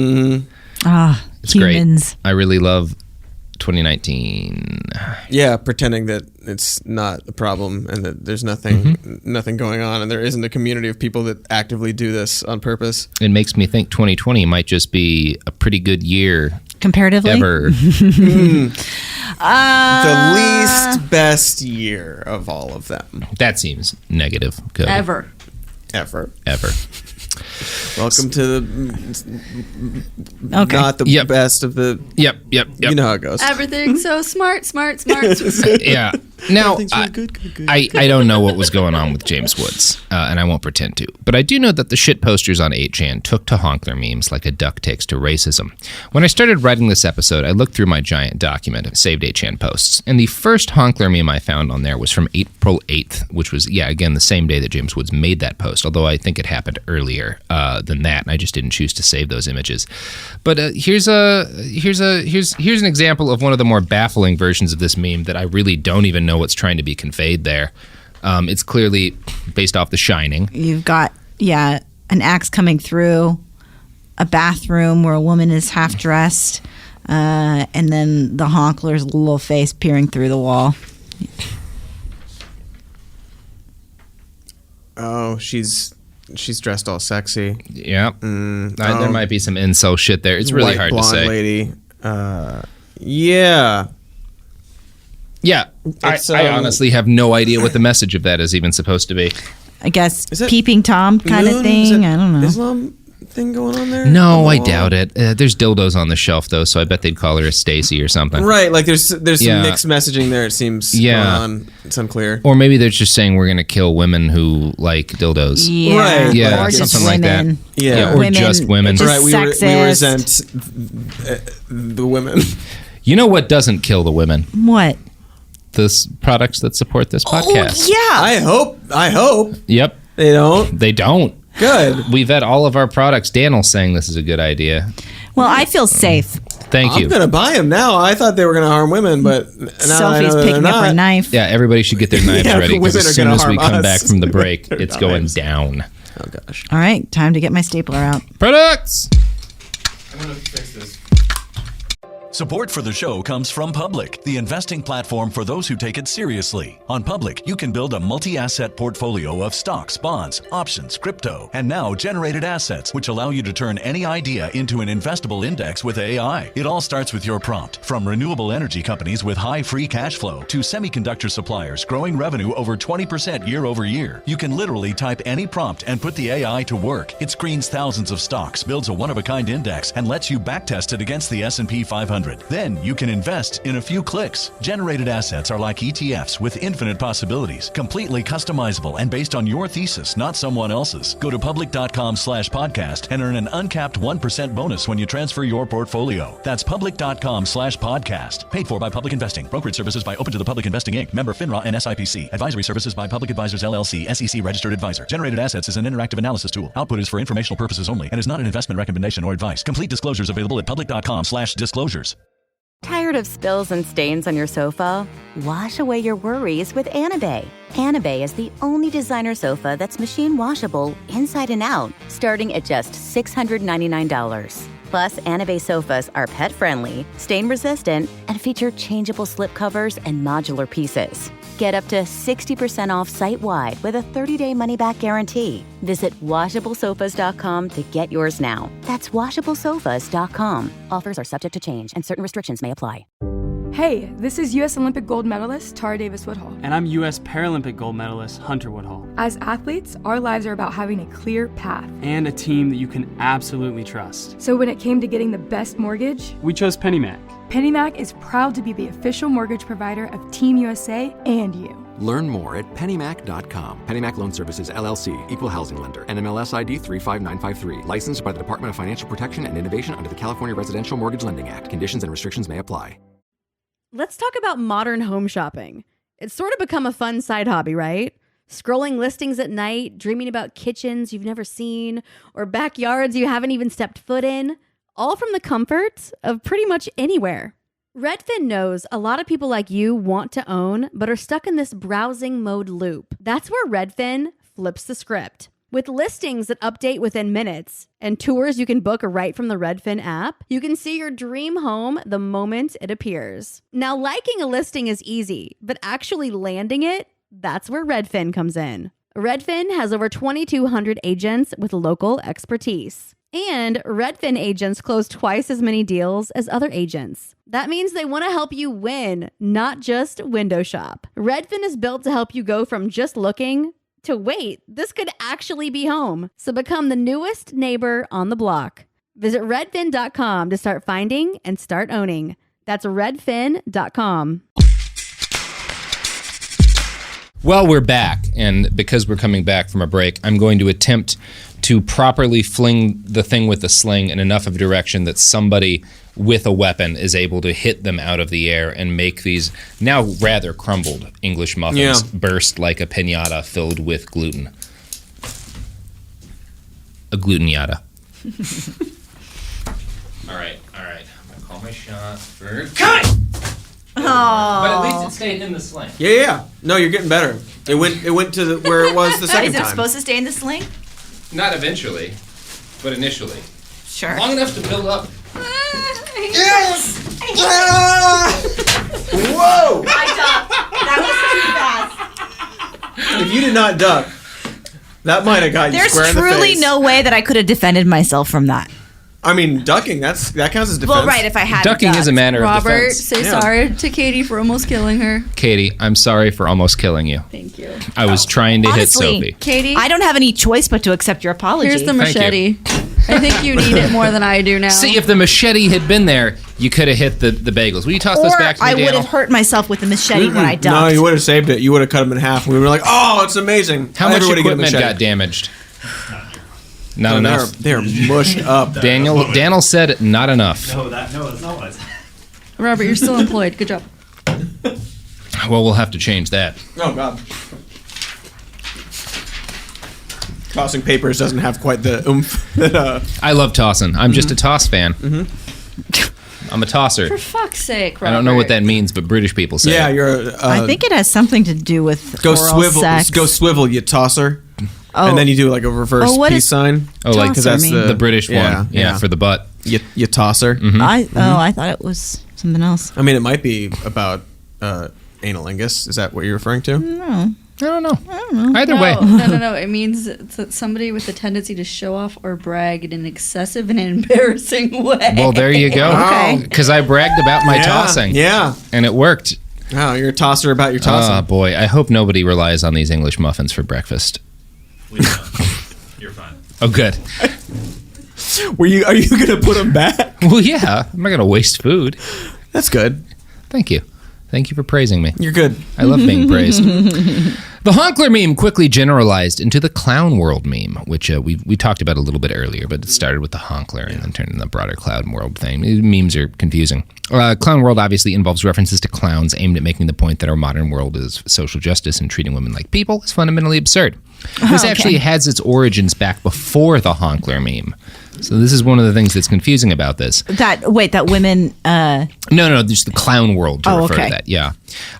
It's humans. Great. I really love 2019. Yeah, pretending that it's not a problem and that there's nothing going on, and there isn't a community of people that actively do this on purpose. It makes me think 2020 might just be a pretty good year. Comparatively? Ever. The least best year of all of them. That seems negative. Cody. Ever. Welcome to the not the best of the. Yep. You know how it goes. Everything's so smart. Yeah. Now, really good. I don't know what was going on with James Woods, and I won't pretend to. But I do know that the shit posters on 8chan took to honkler memes like a duck takes to racism. When I started writing this episode, I looked through my giant document of saved 8chan posts, and the first honkler meme I found on there was from April 8th, which was, again, the same day that James Woods made that post, although I think it happened earlier than that, and I just didn't choose to save those images. But here's an example of one of the more baffling versions of this meme that I really don't even know what's trying to be conveyed there. It's clearly based off The Shining. You've got an axe coming through a bathroom where a woman is half dressed, and then the honkler's little face peering through the wall. Oh, she's dressed all sexy. Yeah. There might be some incel shit there. It's really hard to say. Blonde lady. Yeah. Yeah. I honestly have no idea what the message of that is even supposed to be. I guess peeping Tom kind of thing. I don't know. Islam thing going on there? No, I doubt it. There's dildos on the shelf though, so I bet they'd call her a Stacy or something. Right, like there's some mixed messaging there. It seems going on. It's unclear. Or maybe they're just saying we're gonna kill women who like dildos. Yeah, right. Yeah, or something women. like that. Yeah, or women, just women. just right, we sexist. resent the women. You know what doesn't kill the women? What? The products that support this podcast. Oh, yeah. I hope. Yep. They don't. They don't. Good. We vet all of our products. Daniel's saying this is a good idea. Well, I feel safe. Thank you. I'm gonna buy them now. I thought they were gonna harm women, but now Sophie's picking up her knife. Yeah, everybody should get their knives ready because as soon as we come back from the break, Their it's going knives. down. Oh gosh. All right, time to get my stapler out. Products. I'm gonna fix this. Support for the show comes from Public, the investing platform for those who take it seriously. On Public, you can build a multi-asset portfolio of stocks, bonds, options, crypto, and now generated assets, which allow you to turn any idea into an investable index with AI. It all starts with your prompt. From renewable energy companies with high free cash flow to semiconductor suppliers growing revenue over 20% year over year, you can literally type any prompt and put the AI to work. It screens thousands of stocks, builds a one-of-a-kind index, and lets you backtest it against the S&P 500. Then you can invest in a few clicks. Generated assets are like ETFs with infinite possibilities, completely customizable and based on your thesis, not someone else's. Go to public.com/podcast and earn an uncapped 1% bonus when you transfer your portfolio. That's public.com/podcast. Paid for by Public Investing. Brokerage services by Open to the Public Investing Inc. Member FINRA and SIPC. Advisory services by Public Advisors LLC, SEC registered advisor. Generated assets is an interactive analysis tool. Output is for informational purposes only and is not an investment recommendation or advice. Complete disclosures available at public.com/disclosures. Tired of spills and stains on your sofa? Wash away your worries with Anabay. Anabay is the only designer sofa that's machine washable inside and out, starting at just $699. Plus, Anabay sofas are pet-friendly, stain-resistant, and feature changeable slip covers and modular pieces. Get up to 60% off site-wide with a 30-day money-back guarantee. Visit washablesofas.com to get yours now. That's washablesofas.com. Offers are subject to change and certain restrictions may apply. Hey, this is U.S. Olympic gold medalist Tara Davis Woodhull. And I'm U.S. Paralympic gold medalist Hunter Woodhull. As athletes, our lives are about having a clear path. And a team that you can absolutely trust. So when it came to getting the best mortgage, we chose PennyMac. PennyMac is proud to be the official mortgage provider of Team USA and you. Learn more at pennymac.com. PennyMac Loan Services, LLC, Equal Housing Lender, NMLS ID 35953. Licensed by the Department of Financial Protection and Innovation under the California Residential Mortgage Lending Act. Conditions and restrictions may apply. Let's talk about modern home shopping. It's sort of become a fun side hobby, right? Scrolling listings at night, dreaming about kitchens you've never seen, or backyards you haven't even stepped foot in, all from the comfort of pretty much anywhere. Redfin knows a lot of people like you want to own, but are stuck in this browsing mode loop. That's where Redfin flips the script. With listings that update within minutes and tours you can book right from the Redfin app, you can see your dream home the moment it appears. Now, liking a listing is easy, but actually landing it, that's where Redfin comes in. Redfin has over 2,200 agents with local expertise. And Redfin agents close twice as many deals as other agents. That means they want to help you win, not just window shop. Redfin is built to help you go from just looking to wait, this could actually be home. So become the newest neighbor on the block. Visit redfin.com to start finding and start owning. That's redfin.com. Well, we're back, and because we're coming back from a break, I'm going to attempt to properly fling the thing with the sling in enough of a direction that somebody with a weapon is able to hit them out of the air and make these now rather crumbled English muffins burst like a piñata filled with gluten. A gluten-yata. All right. I'm going to call my shot for... Cut! Oh. But at least it stayed in the sling. Yeah. No, you're getting better. It went to where it was the second time. Is it supposed to stay in the sling? Not eventually, but initially. Sure. Long enough to build up. Yes! Whoa! I ducked. That was too fast. If you did not duck, that might have got you square in the face. There's truly no way that I could have defended myself from that. I mean, ducking, that counts as defense. Well, right, if I had ducking is a matter of defense. Robert, say sorry to Katy for almost killing her. Katy, I'm sorry for almost killing you. Thank you. I was trying to Honestly, hit Sophie. Katy, I don't have any choice but to accept your apology. here's the machete. I think you need it more than I do now. See, if the machete had been there, you could have hit the bagels. Will you toss those back to me, I would Daniel? have hurt myself with the machete when I ducked. No, you would have saved it. You would have cut them in half. We were like, oh, it's amazing. How much Everybody equipment got damaged? Not enough. They're mushed up. Daniel said not enough. No, that's not what I said. Robert, you're still employed. Good job. Well, we'll have to change that. Oh, God. Tossing papers doesn't have quite the oomph that... I love tossing. I'm just a toss fan. I'm a tosser. For fuck's sake, Robert. I don't know what that means, but British people say Yeah, it. you're... I think it has something to do with Go oral swivel, sex. go swivel, you tosser. Oh. And then you do like a reverse what peace is sign. Oh, like tosser that's mean? the British one. Yeah, for the butt. You tosser. I thought it was something else. I mean, it might be about analingus. Is that what you're referring to? No. I don't know. Either way. No. It means that somebody with a tendency to show off or brag in an excessive and embarrassing way. Well, there you go. Okay. Because I bragged about my tossing. Yeah. And it worked. Oh, you're a tosser about your tossing. Oh, boy. I hope nobody relies on these English muffins for breakfast. You're fine. Oh, good. Are you going to put them back? Well, yeah. I'm not going to waste food. That's good. Thank you. Thank you for praising me. You're good. I love being praised. The honkler meme quickly generalized into the clown world meme, which we talked about a little bit earlier, but it started with the honkler and then turned into the broader clown world thing. Memes are confusing. Clown world obviously involves references to clowns aimed at making the point that our modern world is social justice and treating women like people is fundamentally absurd. This actually has its origins back before the honkler meme. So this is one of the things that's confusing about this. That women... No, just the clown world to refer to that, yeah.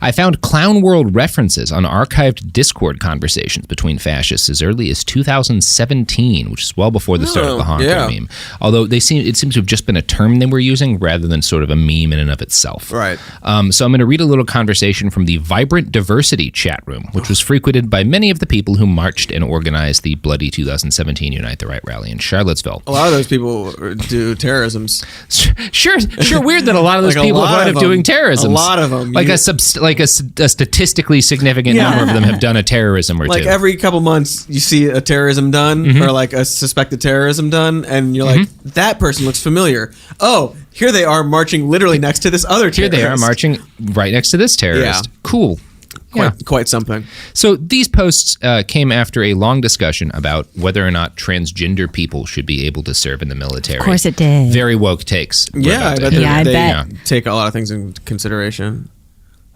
I found clown world references on archived Discord conversations between fascists as early as 2017, which is well before the start of the honker meme. Although it seems to have just been a term they were using rather than sort of a meme in and of itself. Right. So I'm going to read a little conversation from the Vibrant Diversity chat room, which was frequented by many of the people who marched and organized the bloody 2017 Unite the Right rally in Charlottesville. A lot of of those people do terrorisms. Sure. Weird that a lot of those people wind up doing terrorism. A lot of them. A statistically significant number of them have done a terrorism or two. Like every couple months, you see a terrorism done or like a suspected terrorism done, and you're like, that person looks familiar. Oh, here they are marching literally next to this other terrorist. Here they are marching right next to this terrorist. Yeah. Cool. Quite something. So these posts came after a long discussion about whether or not transgender people should be able to serve in the military. Of course it did. Very woke takes. Yeah, I bet. Take a lot of things into consideration.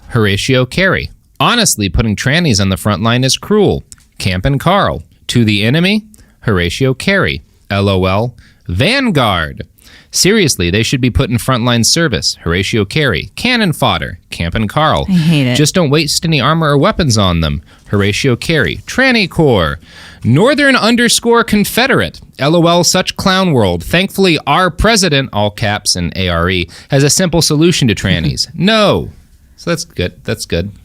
Horatio Carey. Honestly, putting trannies on the front line is cruel. Camp and Carl. To the enemy, Horatio Carey. LOL. Vanguard. Seriously, they should be put in frontline service. Horatio Carey. Cannon fodder. Camp and Carl. I hate it. Just don't waste any armor or weapons on them. Horatio Carey. Tranny Corps. Northern _ Confederate. LOL, such clown world. Thankfully, our president, all caps and ARE, has a simple solution to trannies. No. So that's good.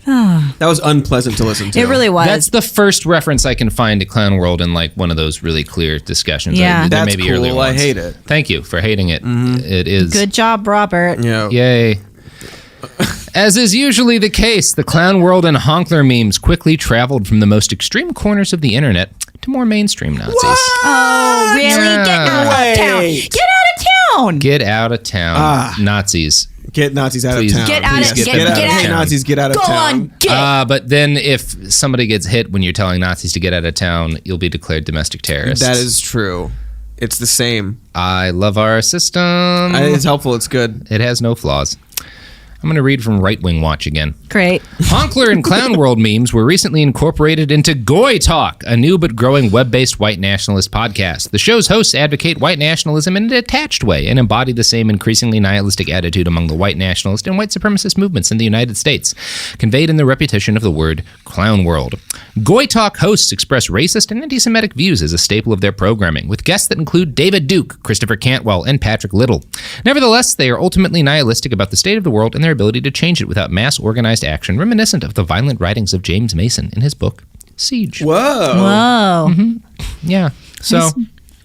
That was unpleasant to listen to. It really was. That's the first reference I can find to Clown World in like one of those really clear discussions. Yeah. There That's may be cool. earlier ones. I hate it. Thank you for hating it. It is. Good job, Robert. Yeah. Yay. As is usually the case, the Clown World and Honkler memes quickly traveled from the most extreme corners of the internet to more mainstream Nazis. Oh, really? Yeah. Get out of town. Get out of town. Get out of town. Nazis. Get Nazis out Please. of town. Get out of Please get out. Hey, Nazis, get out of Go town. on, get. But then if somebody gets hit when you're telling Nazis to get out of town, you'll be declared domestic terrorists. That is true. It's the same. I love our system. It's helpful. It's good. It has no flaws. I'm going to read from Right Wing Watch again. Great. Honkler and Clown World memes were recently incorporated into Goy Talk, a new but growing web-based white nationalist podcast. The show's hosts advocate white nationalism in a detached way and embody the same increasingly nihilistic attitude among the white nationalist and white supremacist movements in the United States, conveyed in the repetition of the word Clown World. Goy Talk hosts express racist and anti-Semitic views as a staple of their programming, with guests that include David Duke, Christopher Cantwell, and Patrick Little. Nevertheless, they are ultimately nihilistic about the state of the world and their ability to change it without mass organized action, reminiscent of the violent writings of James Mason in his book Siege. Whoa. Yeah. So I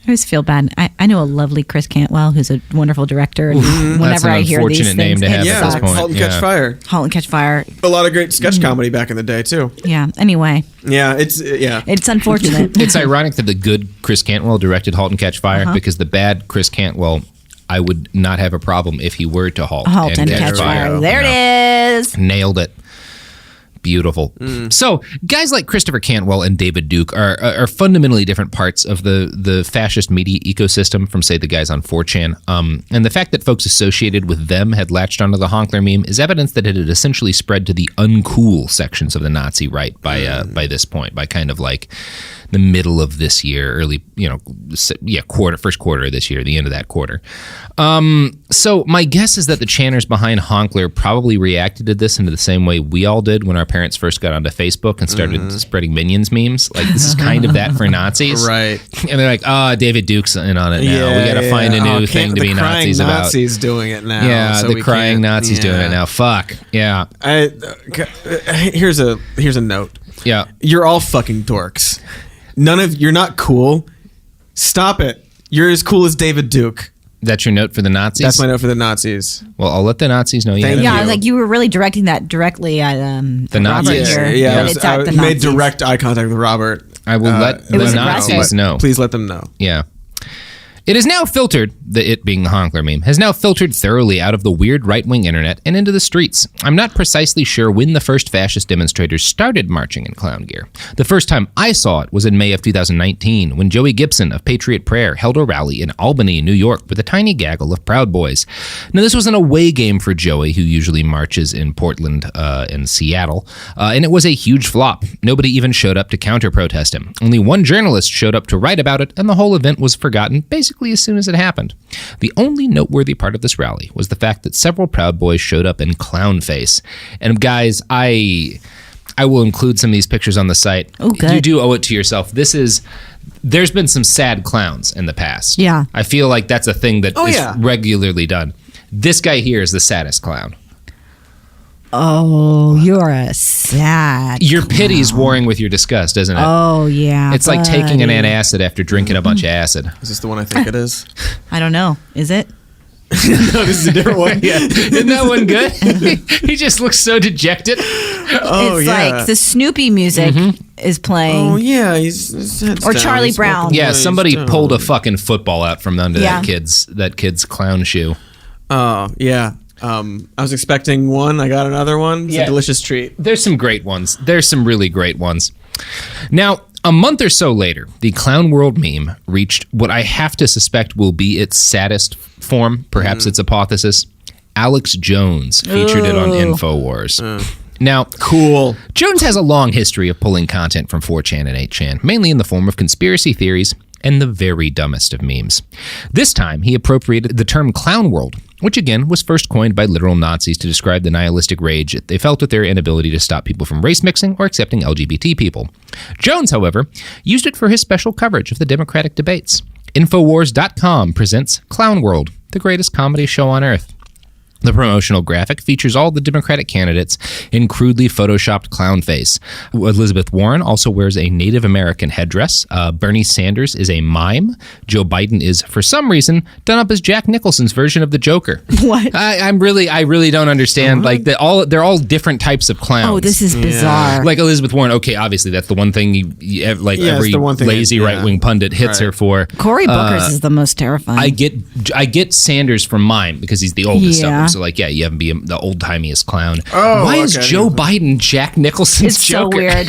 always feel bad. I know a lovely Chris Cantwell, who's a wonderful director. And whenever I hear these unfortunate name things, to have it at this sucks. point. Halt and Catch Fire. Halt and Catch Fire. A lot of great sketch comedy back in the day, too. Yeah. Anyway, Yeah, it's unfortunate. it's ironic that the good Chris Cantwell directed Halt and Catch Fire because the bad Chris Cantwell, I would not have a problem if he were to halt and Catch Fire. There it is. Nailed it. Beautiful. So, guys like Christopher Cantwell and David Duke are fundamentally different parts of the fascist media ecosystem from, say, the guys on 4chan. And the fact that folks associated with them had latched onto the Honkler meme is evidence that it had essentially spread to the uncool sections of the Nazi right by this point, by kind of like the middle of this year, first quarter of this year, the end of that quarter. So my guess is that the channers behind Honkler probably reacted to this in the same way we all did when our parents first got onto Facebook and started spreading Minions memes. Like, this is kind of that for Nazis. Right. And they're like, David Duke's in on it now. We got to find a new thing to be Nazis about. The Nazis doing it now. Yeah, so the crying Nazis doing it now. Fuck. Yeah. Here's a note. Yeah. You're all fucking dorks. You're not cool. Stop it. You're as cool as David Duke. That's your note for the Nazis? That's my note for the Nazis. Well, I'll let the Nazis know. I was like, you were really directing that directly at the Nazis. I made direct eye contact with Robert. I will let the Nazis know. Please let them know. Yeah. It is now filtered, it being the Honkler meme, has now filtered thoroughly out of the weird right-wing internet and into the streets. I'm not precisely sure when the first fascist demonstrators started marching in clown gear. The first time I saw it was in May of 2019, when Joey Gibson of Patriot Prayer held a rally in Albany, New York, with a tiny gaggle of Proud Boys. Now, this was an away game for Joey, who usually marches in Portland and Seattle, and it was a huge flop. Nobody even showed up to counter-protest him. Only one journalist showed up to write about it, and the whole event was forgotten basically as soon as it happened. The only noteworthy part of this rally was the fact that several Proud Boys showed up in clown face. And guys, I will include some of these pictures on the site. Oh, good. You do owe it to yourself. There's been some sad clowns in the past. Yeah. I feel like that's a thing that is regularly done. This guy here is the saddest clown. Oh, you're a sad. Your pity's warring with your disgust, isn't it? Oh, yeah. It's like taking an antacid after drinking a bunch of acid. Is this the one I think it is? I don't know. Is it? No, this is a different one. Yeah. Isn't that one good? He just looks so dejected. Oh, it's yeah. like the Snoopy music is playing. Oh, yeah. He's or Charlie Brown. Yeah, somebody pulled a fucking football out from under that kid's clown shoe. Oh, yeah. I was expecting one. I got another one. It's a delicious treat. There's some great ones. There's some really great ones. Now, a month or so later, the Clown World meme reached what I have to suspect will be its saddest form, perhaps its apotheosis. Alex Jones featured it on InfoWars. Now, cool. Jones has a long history of pulling content from 4chan and 8chan, mainly in the form of conspiracy theories and the very dumbest of memes. This time, he appropriated the term Clown World, which again was first coined by literal Nazis to describe the nihilistic rage that they felt at their inability to stop people from race mixing or accepting LGBT people. Jones, however, used it for his special coverage of the Democratic debates. Infowars.com presents Clown World, the greatest comedy show on earth. The promotional graphic features all the Democratic candidates in crudely photoshopped clown face. Elizabeth Warren also wears a Native American headdress. Bernie Sanders is a mime. Joe Biden is, for some reason, done up as Jack Nicholson's version of the Joker. What? I really don't understand. Like they're all different types of clowns. Oh, this is bizarre. Like Elizabeth Warren. Okay, obviously that's the one thing every lazy right-wing pundit hits her for. Cory Booker's is the most terrifying. I get Sanders from mime because he's the oldest of them. So like, yeah, you have to be the old-timeiest clown. Oh, why is Joe Biden Jack Nicholson's Joker? It's so weird.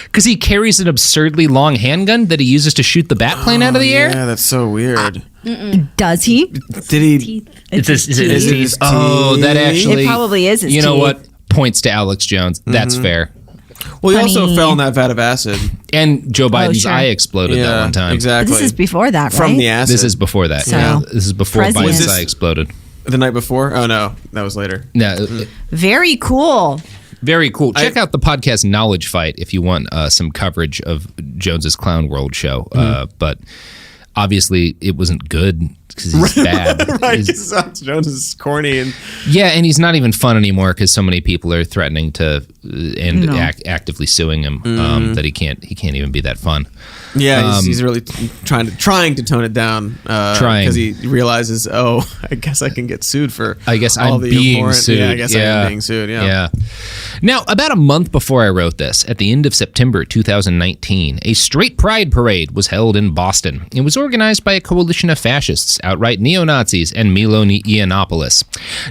Because he carries an absurdly long handgun that he uses to shoot the bat plane out of the air? Yeah, that's so weird. Does he? Did he? Is it his teeth? Oh, that actually... It probably is his teeth. You know what? Points to Alex Jones. That's fair. Well, he also fell in that vat of acid. And Joe Biden's eye exploded that one time. Exactly. This is before that, right? From the acid. This is before that. So, yeah. This is before Biden's eye exploded. The night before? Oh, no. That was later. No. Very cool. Very cool. Check out the podcast Knowledge Fight if you want some coverage of Jones's Clown World show. But obviously, it wasn't good because he's bad. Right. Jones is corny. And he's not even fun anymore because so many people are threatening to and actively suing him that he can't even be that fun. Yeah, he's really trying to tone it down. Because he realizes, I guess I can get sued for. I guess I'm being sued. Yeah, I guess I'm being sued. Yeah. Now, about a month before I wrote this, at the end of September 2019, a straight pride parade was held in Boston. It was organized by a coalition of fascists, outright neo-Nazis, and Milo Yiannopoulos.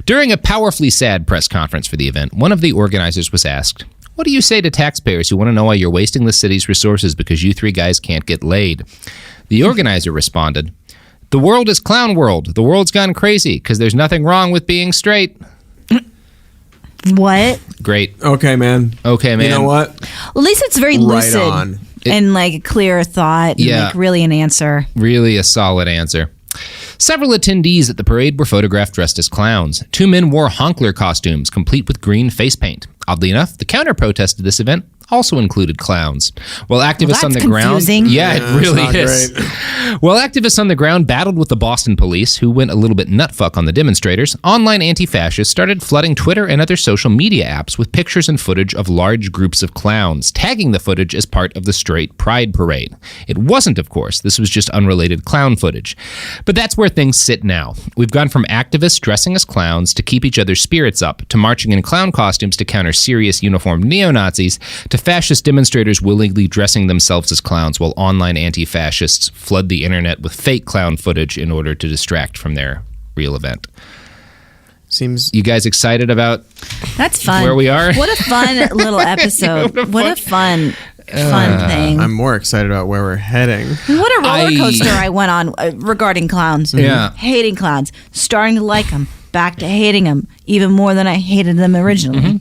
During a powerfully sad press conference for the event, one of the organizers was asked, "What do you say to taxpayers who want to know why you're wasting the city's resources because you three guys can't get laid?" The organizer responded, "The world is clown world. The world's gone crazy because there's nothing wrong with being straight." What? Great. Okay, man. You know what? Well, at least it's very lucid and like a clear thought. And like really an answer. Really a solid answer. Several attendees at the parade were photographed dressed as clowns. 2 men wore honkler costumes, complete with green face paint. Oddly enough, the counter-protest to this event also included clowns. While activists on the confusing. ground... Yeah, it really is. While activists on the ground battled with the Boston police, who went a little bit nutfuck on the demonstrators, online anti-fascists started flooding Twitter and other social media apps with pictures and footage of large groups of clowns, tagging the footage as part of the straight pride parade. It wasn't, of course. This was just unrelated clown footage. But that's where things sit now. We've gone from activists dressing as clowns to keep each other's spirits up, to marching in clown costumes to counter serious uniformed neo-Nazis, to fascist demonstrators willingly dressing themselves as clowns while online anti-fascists flood the internet with fake clown footage in order to distract from their real event. Seems... You guys excited about That's fun. Where we are? What a fun little episode. What a fun thing. I'm more excited about where we're heading. What a roller coaster I went on regarding clowns. Yeah. Hating clowns. Starting to like them. Back to hating them. Even more than I hated them originally.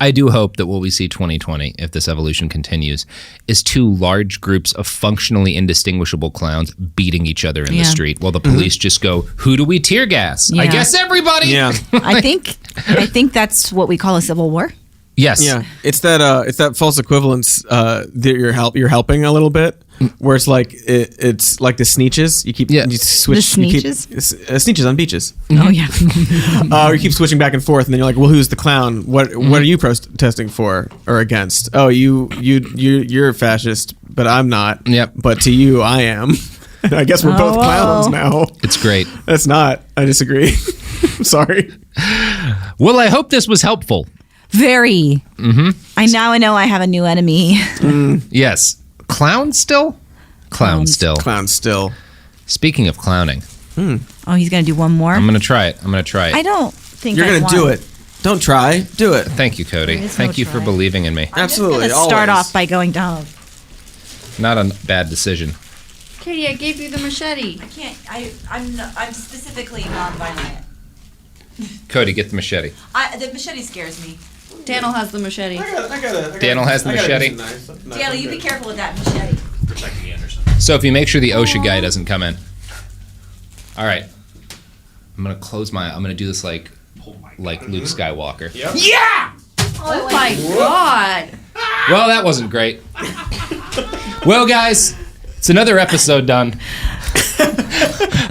I do hope that what we see 2020, if this evolution continues, is 2 large groups of functionally indistinguishable clowns beating each other in the street while the police just go, "Who do we tear gas?" I guess everybody. Yeah. I think that's what we call a civil war. Yes. Yeah. It's that false equivalence that you're helping a little bit, where it's like it's like the sneeches. You keep you switch. The sneeches? Sneeches on beaches. Oh yeah. You keep switching back and forth, and then you're like, well, who's the clown? What are you protesting for or against? Oh, you're a fascist, but I'm not. Yep. But to you, I am. I guess we're both clowns now. It's great. That's not. I disagree. I'm sorry. Well, I hope this was helpful. Very. Mm-hmm. I know I have a new enemy. Yes. Clown still? Clown still. Speaking of clowning. Oh, he's going to do one more? I'm going to try it. I don't think you're going to do it. Don't try. Do it. Thank you, Cody. Thank you for believing in me. Absolutely. I'm start off by going down. Not a bad decision. Katy, I gave you the machete. I can't. I'm specifically non-violent. Cody, get the machete. The machete scares me. Daniel has the machete. Daniel has the machete. Daniel, you be careful with that machete. Protecting Anderson. Sophie, make sure the OSHA guy doesn't come in. All right. I'm going to do this like Luke Skywalker. Yep. Yeah! Oh my God. Well, that wasn't great. Well, guys, it's another episode done.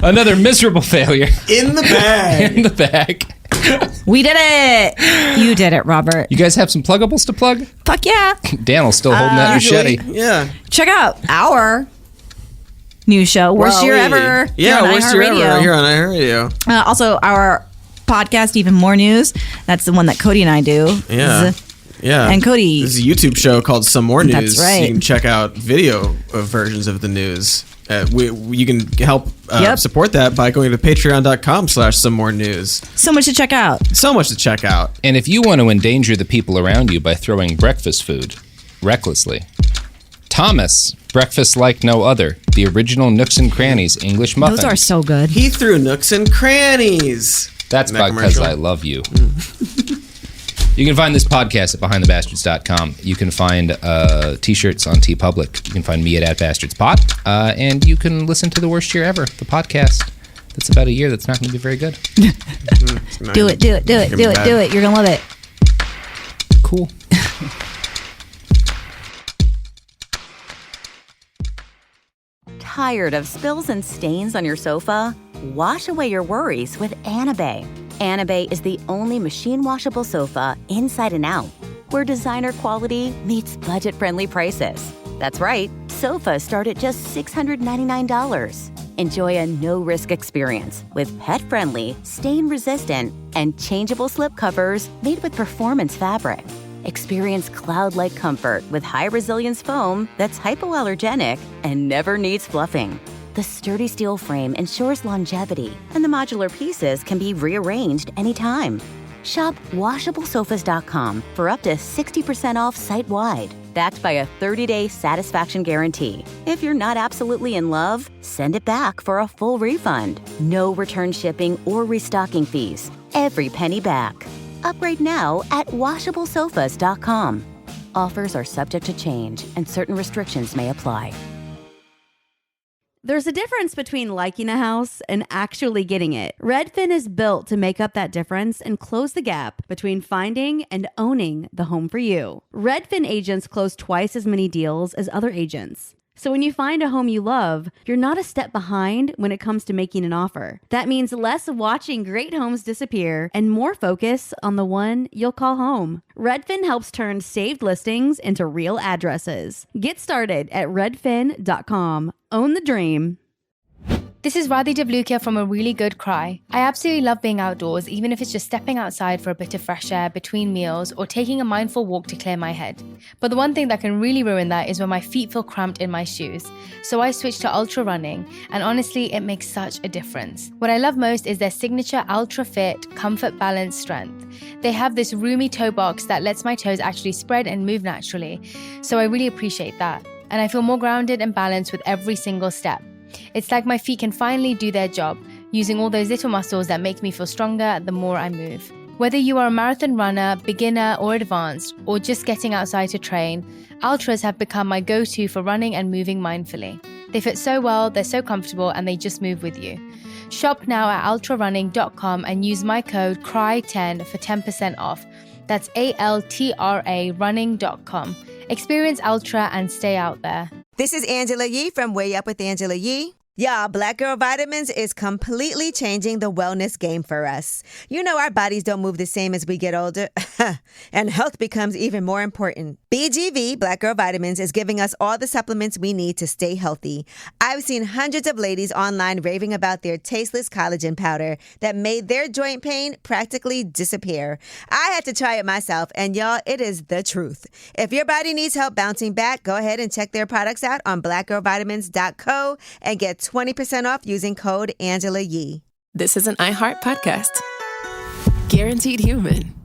Another miserable failure. In the bag. In the bag. We did it. You did it, Robert. You guys have some pluggables to plug? Fuck yeah. Daniel's still holding that machete. Yeah. Check out our new show, Worst Year Ever. Yeah, Worst Year Ever here on iHeartRadio. Also, our podcast, Even More News. That's the one that Cody and I do. Yeah. Yeah. And Cody. There's a YouTube show called Some More News. That's right. You can check out video versions of the news. You can help support that by going to patreon.com/somemore-news. So much to check out. So much to check out. And if you want to endanger the people around you by throwing breakfast food recklessly, Thomas, breakfast like no other, the original Nooks and Crannies English muffins. Those are so good. He threw Nooks and Crannies. That's because I love you. You can find this podcast at BehindTheBastards.com. You can find T-shirts on TeePublic. You can find me at BastardsPod. And you can listen to The Worst Year Ever, the podcast. That's about a year that's not going to be very good. Do it. You're going to love it. Cool. Tired of spills and stains on your sofa? Wash away your worries with Anabay. Anabay is the only machine-washable sofa inside and out, where designer quality meets budget-friendly prices. That's right, sofas start at just $699. Enjoy a no-risk experience with pet-friendly, stain-resistant, and changeable slip covers made with performance fabric. Experience cloud-like comfort with high-resilience foam that's hypoallergenic and never needs fluffing. The sturdy steel frame ensures longevity, and the modular pieces can be rearranged anytime. Shop WashableSofas.com for up to 60% off site-wide, backed by a 30-day satisfaction guarantee. If you're not absolutely in love, send it back for a full refund. No return shipping or restocking fees. Every penny back. Upgrade now at WashableSofas.com. Offers are subject to change, and certain restrictions may apply. There's a difference between liking a house and actually getting it. Redfin is built to make up that difference and close the gap between finding and owning the home for you. Redfin agents close twice as many deals as other agents. So when you find a home you love, you're not a step behind when it comes to making an offer. That means less watching great homes disappear and more focus on the one you'll call home. Redfin helps turn saved listings into real addresses. Get started at redfin.com. Own the dream. This is Radhi Devlukia from A Really Good Cry. I absolutely love being outdoors, even if it's just stepping outside for a bit of fresh air between meals or taking a mindful walk to clear my head. But the one thing that can really ruin that is when my feet feel cramped in my shoes. So I switched to ultra running, and honestly, it makes such a difference. What I love most is their signature ultra fit, comfort balance strength. They have this roomy toe box that lets my toes actually spread and move naturally. So I really appreciate that. And I feel more grounded and balanced with every single step. It's like my feet can finally do their job, using all those little muscles that make me feel stronger the more I move. Whether you are a marathon runner, beginner or advanced, or just getting outside to train, Ultras have become my go-to for running and moving mindfully. They fit so well, they're so comfortable, and they just move with you. Shop now at ultrarunning.com and use my code CRY10 for 10% off. That's ALTRA running.com. Experience Ultra and stay out there. This is Angela Yee from Way Up with Angela Yee. Y'all, Black Girl Vitamins is completely changing the wellness game for us. You know our bodies don't move the same as we get older, and health becomes even more important. BGV, Black Girl Vitamins, is giving us all the supplements we need to stay healthy. I've seen hundreds of ladies online raving about their tasteless collagen powder that made their joint pain practically disappear. I had to try it myself, and y'all, it is the truth. If your body needs help bouncing back, go ahead and check their products out on blackgirlvitamins.co and get 20% off using code Angela Yee. This is an iHeart podcast. Guaranteed human.